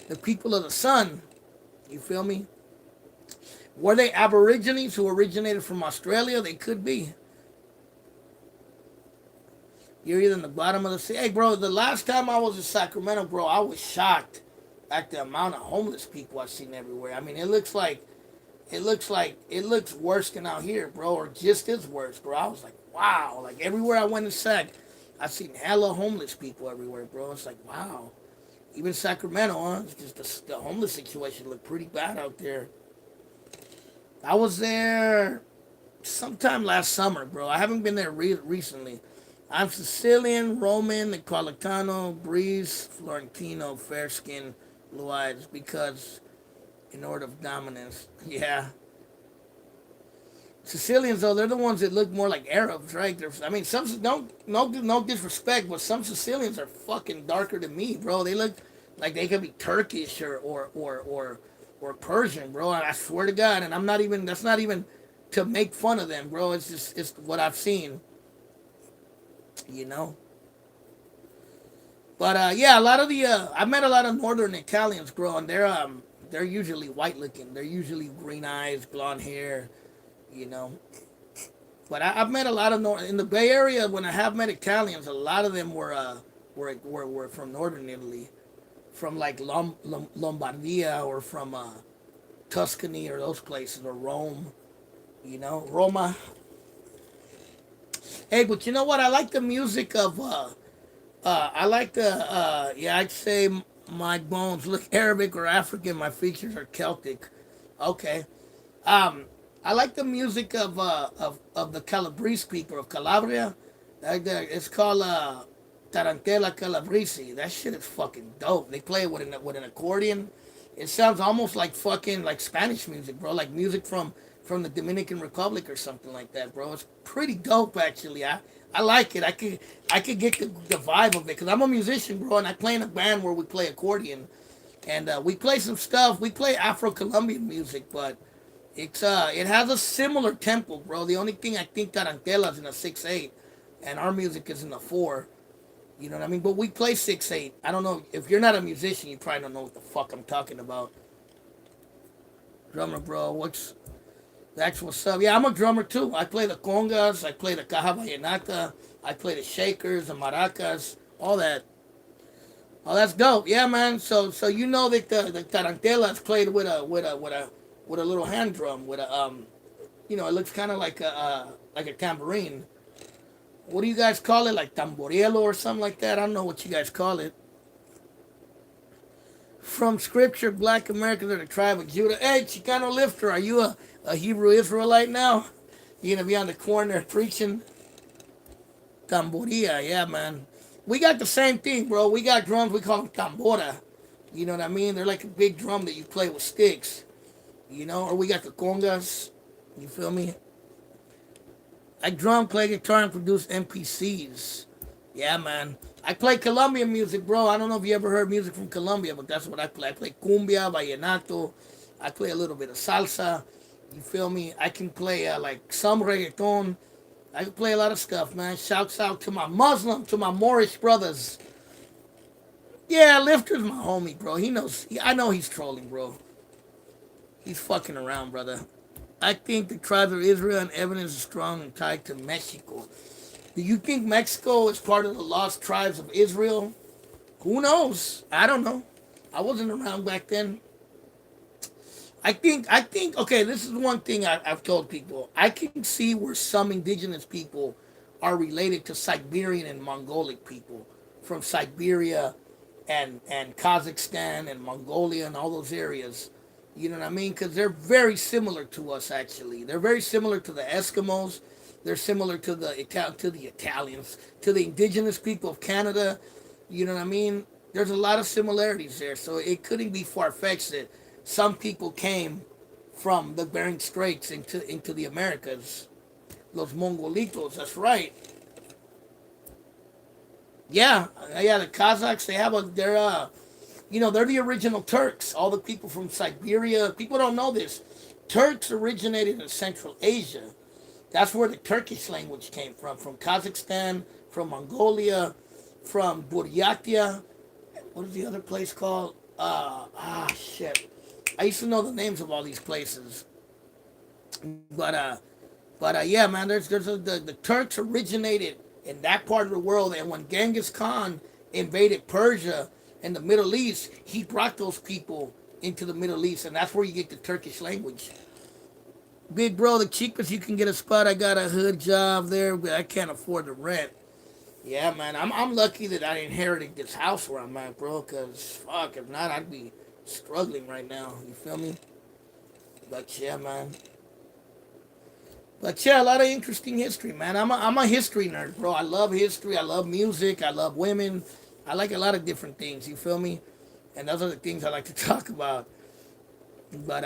the people of the sun. You feel me? Were they Aborigines who originated from Australia? They could be. You're either in the bottom of the sea. Hey, bro, the last time I was in Sacramento, bro, I was shocked at the amount of homeless people I've seen everywhere. I mean, it looks worse than out here, bro, or just as worse, bro. I was like, wow. Like, everywhere I went in Sac, I seen hella homeless people everywhere, bro. It's like, wow. Even Sacramento, huh? It's just the homeless situation looked pretty bad out there. I was there sometime last summer, bro. I haven't been there recently. I'm Sicilian, Roman, Neapolitano, Breeze, Florentino, fair skin, blue eyes, because in order of dominance. Yeah. Sicilians, though, they're the ones that look more like Arabs, right? I mean, some don't no disrespect, but some Sicilians are fucking darker than me, bro. They look like they could be Turkish or Persian, bro. I swear to God, and I'm not even. That's not even to make fun of them, bro. It's just it's what I've seen, you know. But yeah, a lot of the I met a lot of Northern Italians, bro, and they're usually white looking. They're usually green eyes, blonde hair, you know. But I've met a lot of in the Bay Area. When I have met Italians, a lot of them were from Northern Italy, from like Lombardia or from Tuscany or those places or Rome, you know, Roma. Hey, but you know what? I like the music of I like the yeah. I'd say my bones look Arabic or African. My features are Celtic. Okay. Um, I like the music of the Calabrese people of Calabria. It's called Tarantella Calabrese. That shit is fucking dope. They play it with an accordion. It sounds almost like fucking like Spanish music, bro. Like music from the Dominican Republic or something like that, bro. It's pretty dope, actually. I like it. I could get the vibe of it because I'm a musician, bro, and I play in a band where we play accordion, and we play some stuff. We play Afro-Colombian music, but it has a similar tempo, bro. The only thing I think Tarantella's in a 6/8, and our music is in a 4. You know what I mean? But we play 6/8. I don't know if you're not a musician, you probably don't know what the fuck I'm talking about. Drummer, bro, that's what's up. Yeah, I'm a drummer too. I play the congas, I play the caja vallenata, I play the shakers, the maracas, all that. Oh, that's dope. Yeah, man. So you know that the tarantela is played with a little hand drum with a it looks kind of like a tambourine. What do you guys call it? Like tamborielo or something like that? I don't know what you guys call it. From scripture, black Americans are the tribe of Judah. Hey, Chicano Lifter, are you a Hebrew Israelite now? You gonna be on the corner preaching? Tamboria, yeah, man. We got the same thing, bro. We got drums, we call them tambora. You know what I mean? They're like a big drum that you play with sticks. Or we got the congas. You feel me? I drum, play guitar, and produce MPCs. Yeah, man. I play Colombian music, bro. I don't know if you ever heard music from Colombia, but that's what I play. I play cumbia, vallenato. I play a little bit of salsa. You feel me? I can play like some reggaeton. I can play a lot of stuff, man. Shouts out to my Muslim, to my Moorish brothers. Yeah, Lifter's my homie, bro. He knows. I know he's trolling, bro. He's fucking around, brother. I think the tribes of Israel and evidence is strong and tied to Mexico. Do you think Mexico is part of the lost tribes of Israel? Who knows? I don't know. I wasn't around back then. I think, okay, this is one thing I've told people. I can see where some indigenous people are related to Siberian and Mongolic people from Siberia and Kazakhstan and Mongolia and all those areas. You know what I mean? Because they're very similar to us. Actually, they're very similar to the Eskimos. They're similar to the Italians, to the indigenous people of Canada. You know what I mean? There's a lot of similarities there, so it couldn't be far fetched that some people came from the Bering Straits into the Americas. Los Mongolitos. That's right. Yeah, yeah. The Kazakhs. They have a. They're the original Turks. All the people from Siberia. People don't know this. Turks originated in Central Asia. That's where the Turkish language came from Kazakhstan, from Mongolia, from Buryatia. What is the other place called? Shit. I used to know the names of all these places, but yeah, man. The Turks originated in that part of the world, and when Genghis Khan invaded Persia and the Middle East, he brought those people into the Middle East, and that's where you get the Turkish language. Big bro, the cheapest you can get a spot. I got a hood job there, but I can't afford the rent. Yeah, man, I'm lucky that I inherited this house where I'm at, bro. Cause fuck, if not, I'd be struggling right now. You feel me? But yeah, man. But yeah, a lot of interesting history, man. I'm a history nerd, bro. I love history. I love music. I love women. I like a lot of different things. You feel me? And those are the things I like to talk about. But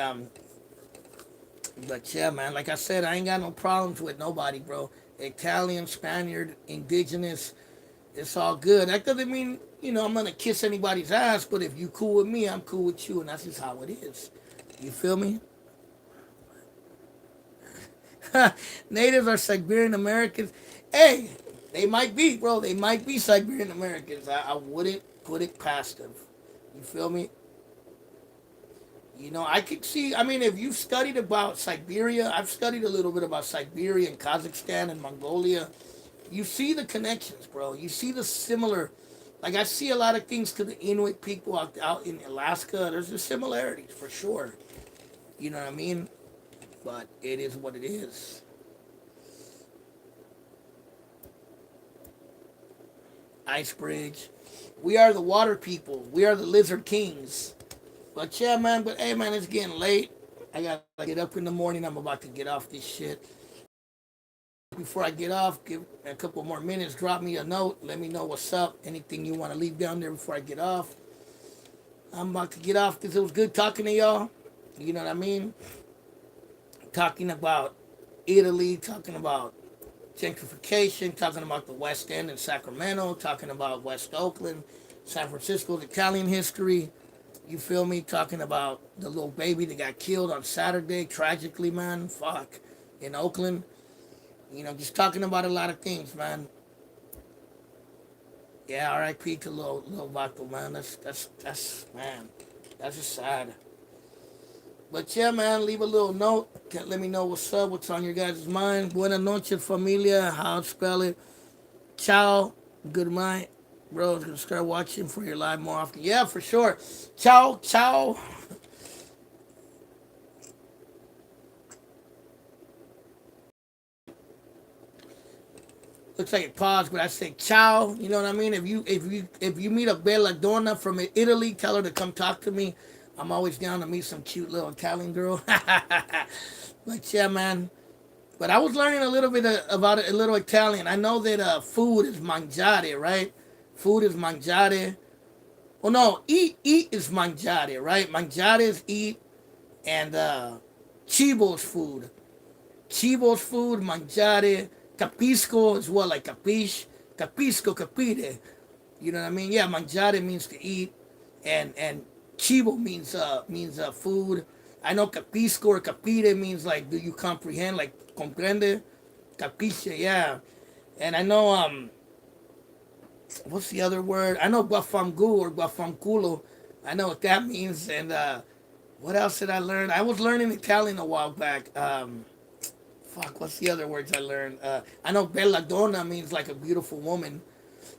But yeah, man, like I said, I ain't got no problems with nobody, bro. Italian, Spaniard, indigenous, it's all good. That doesn't mean, I'm gonna kiss anybody's ass, but if you cool with me, I'm cool with you, and that's just how it is. You feel me? Natives are Siberian Americans. Hey, they might be, bro. They might be Siberian Americans. I wouldn't put it past them. You feel me? I could see. I mean, if you've studied about Siberia, I've studied a little bit about Siberia and Kazakhstan and Mongolia. You see the connections, bro. You see the similar. Like I see a lot of things to the Inuit people out in Alaska. There's the similarities for sure. You know what I mean? But it is what it is. Ice Bridge. We are the water people. We are the lizard kings. But yeah, man. But hey, man, it's getting late. I gotta get up in the morning. I'm about to get off this shit. Before I get off, give a couple more minutes. Drop me a note. Let me know what's up. Anything you want to leave down there before I get off. I'm about to get off because it was good talking to y'all. You know what I mean? Talking about Italy. Talking about gentrification. Talking about the West End in Sacramento. Talking about West Oakland, San Francisco's Italian history. You feel me? Talking about the little baby that got killed on Saturday, tragically, man. Fuck. In Oakland. Just talking about a lot of things, man. Yeah, R.I.P. to Lil Vato, man. That's man. That's just sad. But yeah, man, leave a little note. Let me know what's up, what's on your guys' mind. Buena noche, familia. How to spell it? Ciao. Good night. Bro, gonna start watching for your live more often. Yeah, for sure. Ciao, ciao. Looks like it paused, but I say ciao. You know what I mean? If you meet a bella donna from Italy, tell her to come talk to me. I'm always down to meet some cute little Italian girl. But yeah, man. But I was learning a little bit about it, a little Italian. I know that food is mangiare, right? Food is mangiare. Oh no, eat is mangiare, right? Mangiare is eat, and cibo's food. Chivo's food, mangiare, capisco is what, like capiche, capisco, capire. You know what I mean? Yeah, mangiare means to eat, and chivo means food. I know capisco or capire means like do you comprehend, like comprende, capisce, yeah. And I know what's the other word? I know guafamgu or guafamculo. I know what that means. And what else did I learn? I was learning Italian a while back. Fuck, what's the other words I learned? I know bella donna means like a beautiful woman.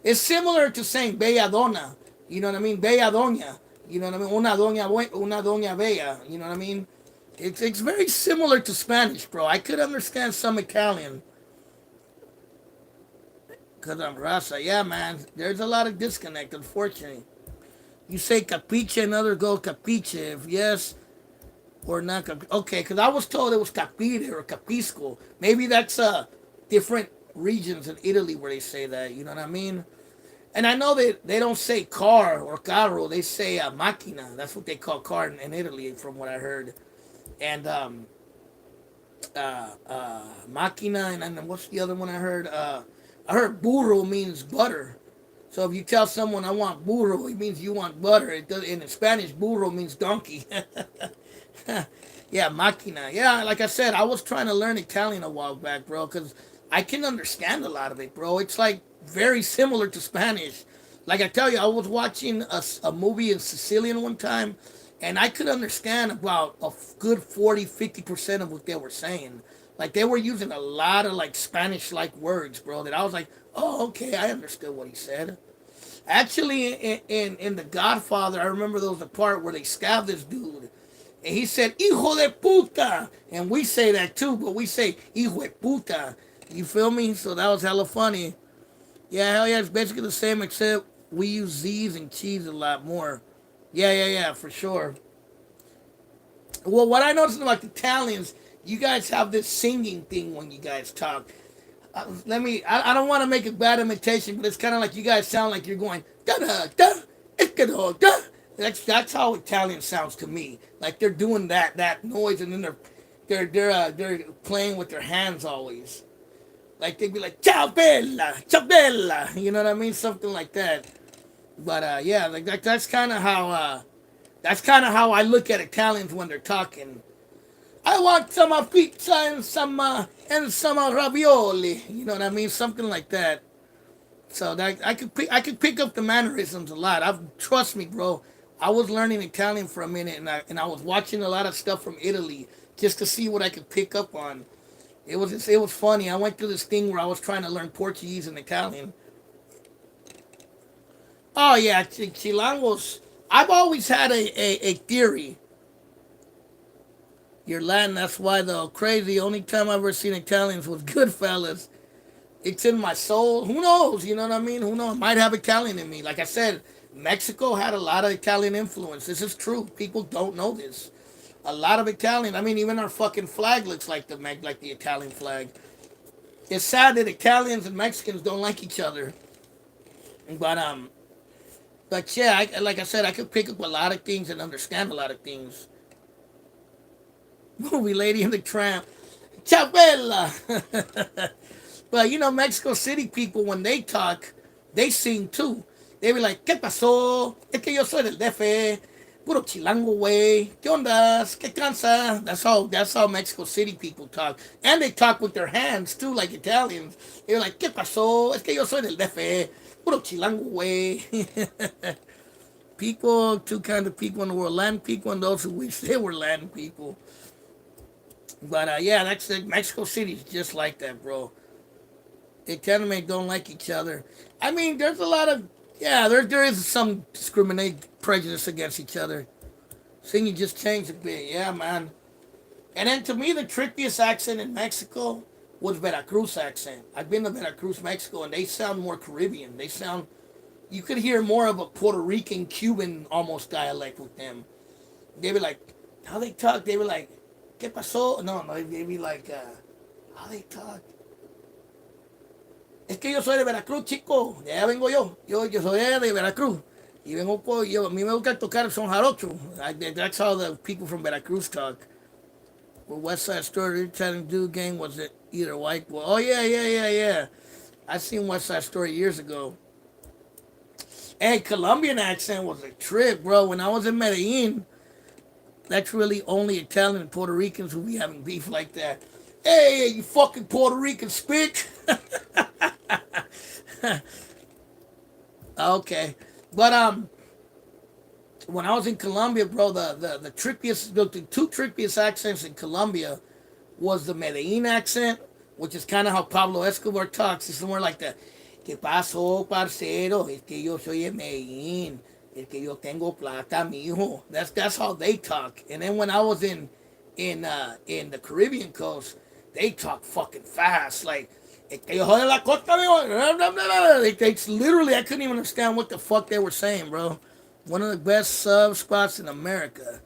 It's similar to saying bella donna. You know what I mean? Bella doña. You know what I mean? Una doña bella. You know what I mean? It's very similar to Spanish, bro. I could understand some Italian. Because I'm Rasa. Yeah, man. There's a lot of disconnect, unfortunately. You say capiche, another go capiche. If yes, or not. Okay, because I was told it was capire or capisco. Maybe that's different regions in Italy where they say that. You know what I mean? And I know that they don't say car or carro. They say macchina. That's what they call car in Italy, from what I heard. And macchina, and then what's the other one I heard? I heard burro means butter. So if you tell someone I want burro, it means you want butter. It does, in Spanish, burro means donkey. Yeah, máquina. Yeah, like I said, I was trying to learn Italian a while back, bro, because I can understand a lot of it, bro. It's like very similar to Spanish. Like I tell you, I was watching a movie in Sicilian one time, and I could understand about a good 40-50% of what they were saying. Like they were using a lot of like Spanish like words, bro, that I was like, oh, okay, I understood what he said. Actually, in The Godfather, I remember there was a part where they stabbed this dude. And he said, hijo de puta. And we say that too, but we say, hijo de puta. You feel me? So that was hella funny. Yeah, hell yeah, it's basically the same, except we use Z's and cheese a lot more. Yeah, for sure. Well, what I noticed about the Italians, you guys have this singing thing when you guys talk. I don't want to make a bad imitation, but it's kind of like you guys sound like you're going da da da, da da. That's how Italian sounds to me. Like they're doing that noise, and then they're playing with their hands always. Like they'd be like ciao bella, ciao bella. You know what I mean? Something like that. But yeah, like that's kind of how I look at Italians when they're talking. I want some pizza and some ravioli. You know what I mean? Something like that. So that I could pick up the mannerisms a lot. I've trust me, bro. I was learning Italian for a minute, and I was watching a lot of stuff from Italy just to see what I could pick up on. It was funny. I went through this thing where I was trying to learn Portuguese and Italian. Oh yeah, Chilangos. I've always had a theory. You're Latin, that's why though. Crazy. Only time I've ever seen Italians was Goodfellas. It's in my soul. Who knows? You know what I mean? Who knows? Might have Italian in me. Like I said, Mexico had a lot of Italian influence. This is true. People don't know this. A lot of Italian. I mean, even our fucking flag looks like the Italian flag. It's sad that Italians and Mexicans don't like each other. But but yeah, like I said, I could pick up a lot of things and understand a lot of things. Movie Lady and the Tramp. Chabela. But you know, Mexico City people, when they talk, they sing too. They be like, ¿Qué pasó? Es que yo soy del DF. Puro chilango, güey. ¿Qué ondas? ¿Qué cansa? That's how Mexico City people talk. And they talk with their hands too, like Italians. They're like, ¿Qué pasó? Es que yo soy del DF. Puro chilango way. People, two kinds of people in the world: land people and those who wish they were land people. But yeah, that's it. Mexico City's just like that, bro. They tend to make don't like each other. I mean, there's a lot of yeah, there is some discriminate prejudice against each other. Thing you just changed a bit, yeah, man. And then to me, the trickiest accent in Mexico was Veracruz accent. I've been to Veracruz, Mexico, and they sound more Caribbean. They sound you could hear more of a Puerto Rican, Cuban almost dialect with them. They were like, how they talk. They were like, ¿Qué pasó? No, no, they'd be like, how they talk. Es que yo soy de Veracruz, chico. De allá vengo yo. Yo soy de Veracruz. Y vengo por, yo, a mí me gusta tocar son jarocho. That's how the people from Veracruz talk. Well, West Side Story, trying to do game was it either white boy? Oh, yeah. I seen West Side Story years ago. Hey, Colombian accent was a trip, bro. When I was in Medellin, that's really only Italian and Puerto Ricans who be having beef like that. Hey, you fucking Puerto Rican bitch. Okay, but when I was in Colombia, bro, the trickiest, the two trickiest accents in Colombia was the Medellin accent, which is kind of how Pablo Escobar talks. It's more like the ¿Qué pasó, parcero? Es que yo soy de Medellín. Es que yo tengo plata, mijo. That's how they talk. And then when I was in the Caribbean coast, they talk fucking fast. Like, es que yo soy de la costa, mijo. It's literally, I couldn't even understand what the fuck they were saying, bro. One of the best sub spots in America.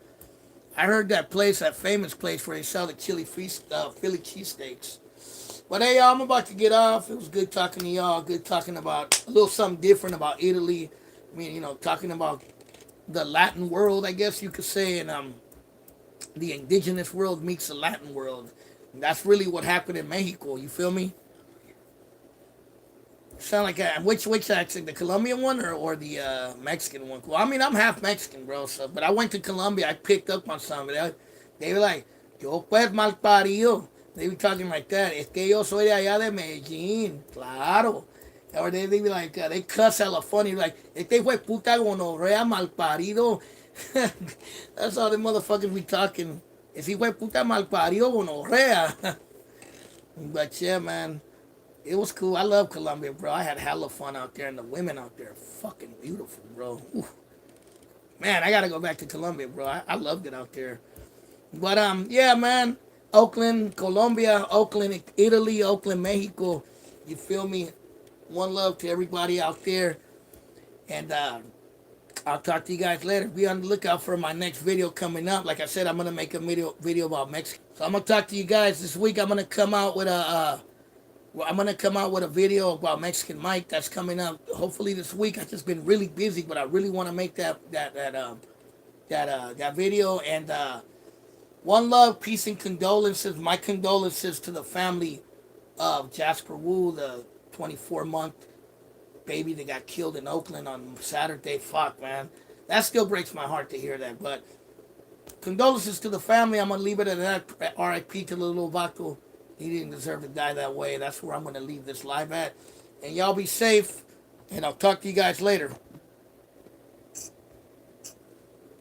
I heard that place, that famous place where they sell the Philly cheesesteaks. But hey, y'all, I'm about to get off. It was good talking to y'all. Good talking about a little something different about Italy. I mean, talking about the Latin world, I guess you could say, and the indigenous world meets the Latin world. And that's really what happened in Mexico. You feel me? Sound like which accent, the Colombian one or the Mexican one? Well, I mean, I'm half Mexican, bro. So, but I went to Colombia. I picked up on some. They were like, "Yo pues mal parido." They be talking like that. Es que yo soy de allá de Medellín. Claro. Or they be like, they cuss hella funny. Like, este fue puta gonorrea mal parido. That's how the motherfuckers be talking. If he fue puta mal parido gonorrea. But yeah, man. It was cool. I love Colombia, bro. I had hella fun out there, and the women out there are fucking beautiful, bro. Ooh. Man, I gotta go back to Colombia, bro. I loved it out there. But yeah, man. Oakland, Colombia, Oakland, Italy, Oakland, Mexico. You feel me? One love to everybody out there. And I'll talk to you guys later. Be on the lookout for my next video coming up. Like I said, I'm gonna make a video about Mexico. So I'm gonna talk to you guys this week. I'm gonna come out with a video about Mexican Mike that's coming up hopefully this week. I've just been really busy, but I really want to make that video. And one love, peace, and condolences. My condolences to the family of Jasper Wu, the 24-month baby that got killed in Oakland on Saturday. Fuck, man. That still breaks my heart to hear that. But condolences to the family. I'm going to leave it at that. R.I.P. to little Vato. He didn't deserve to die that way. That's where I'm going to leave this live at. And y'all be safe. And I'll talk to you guys later.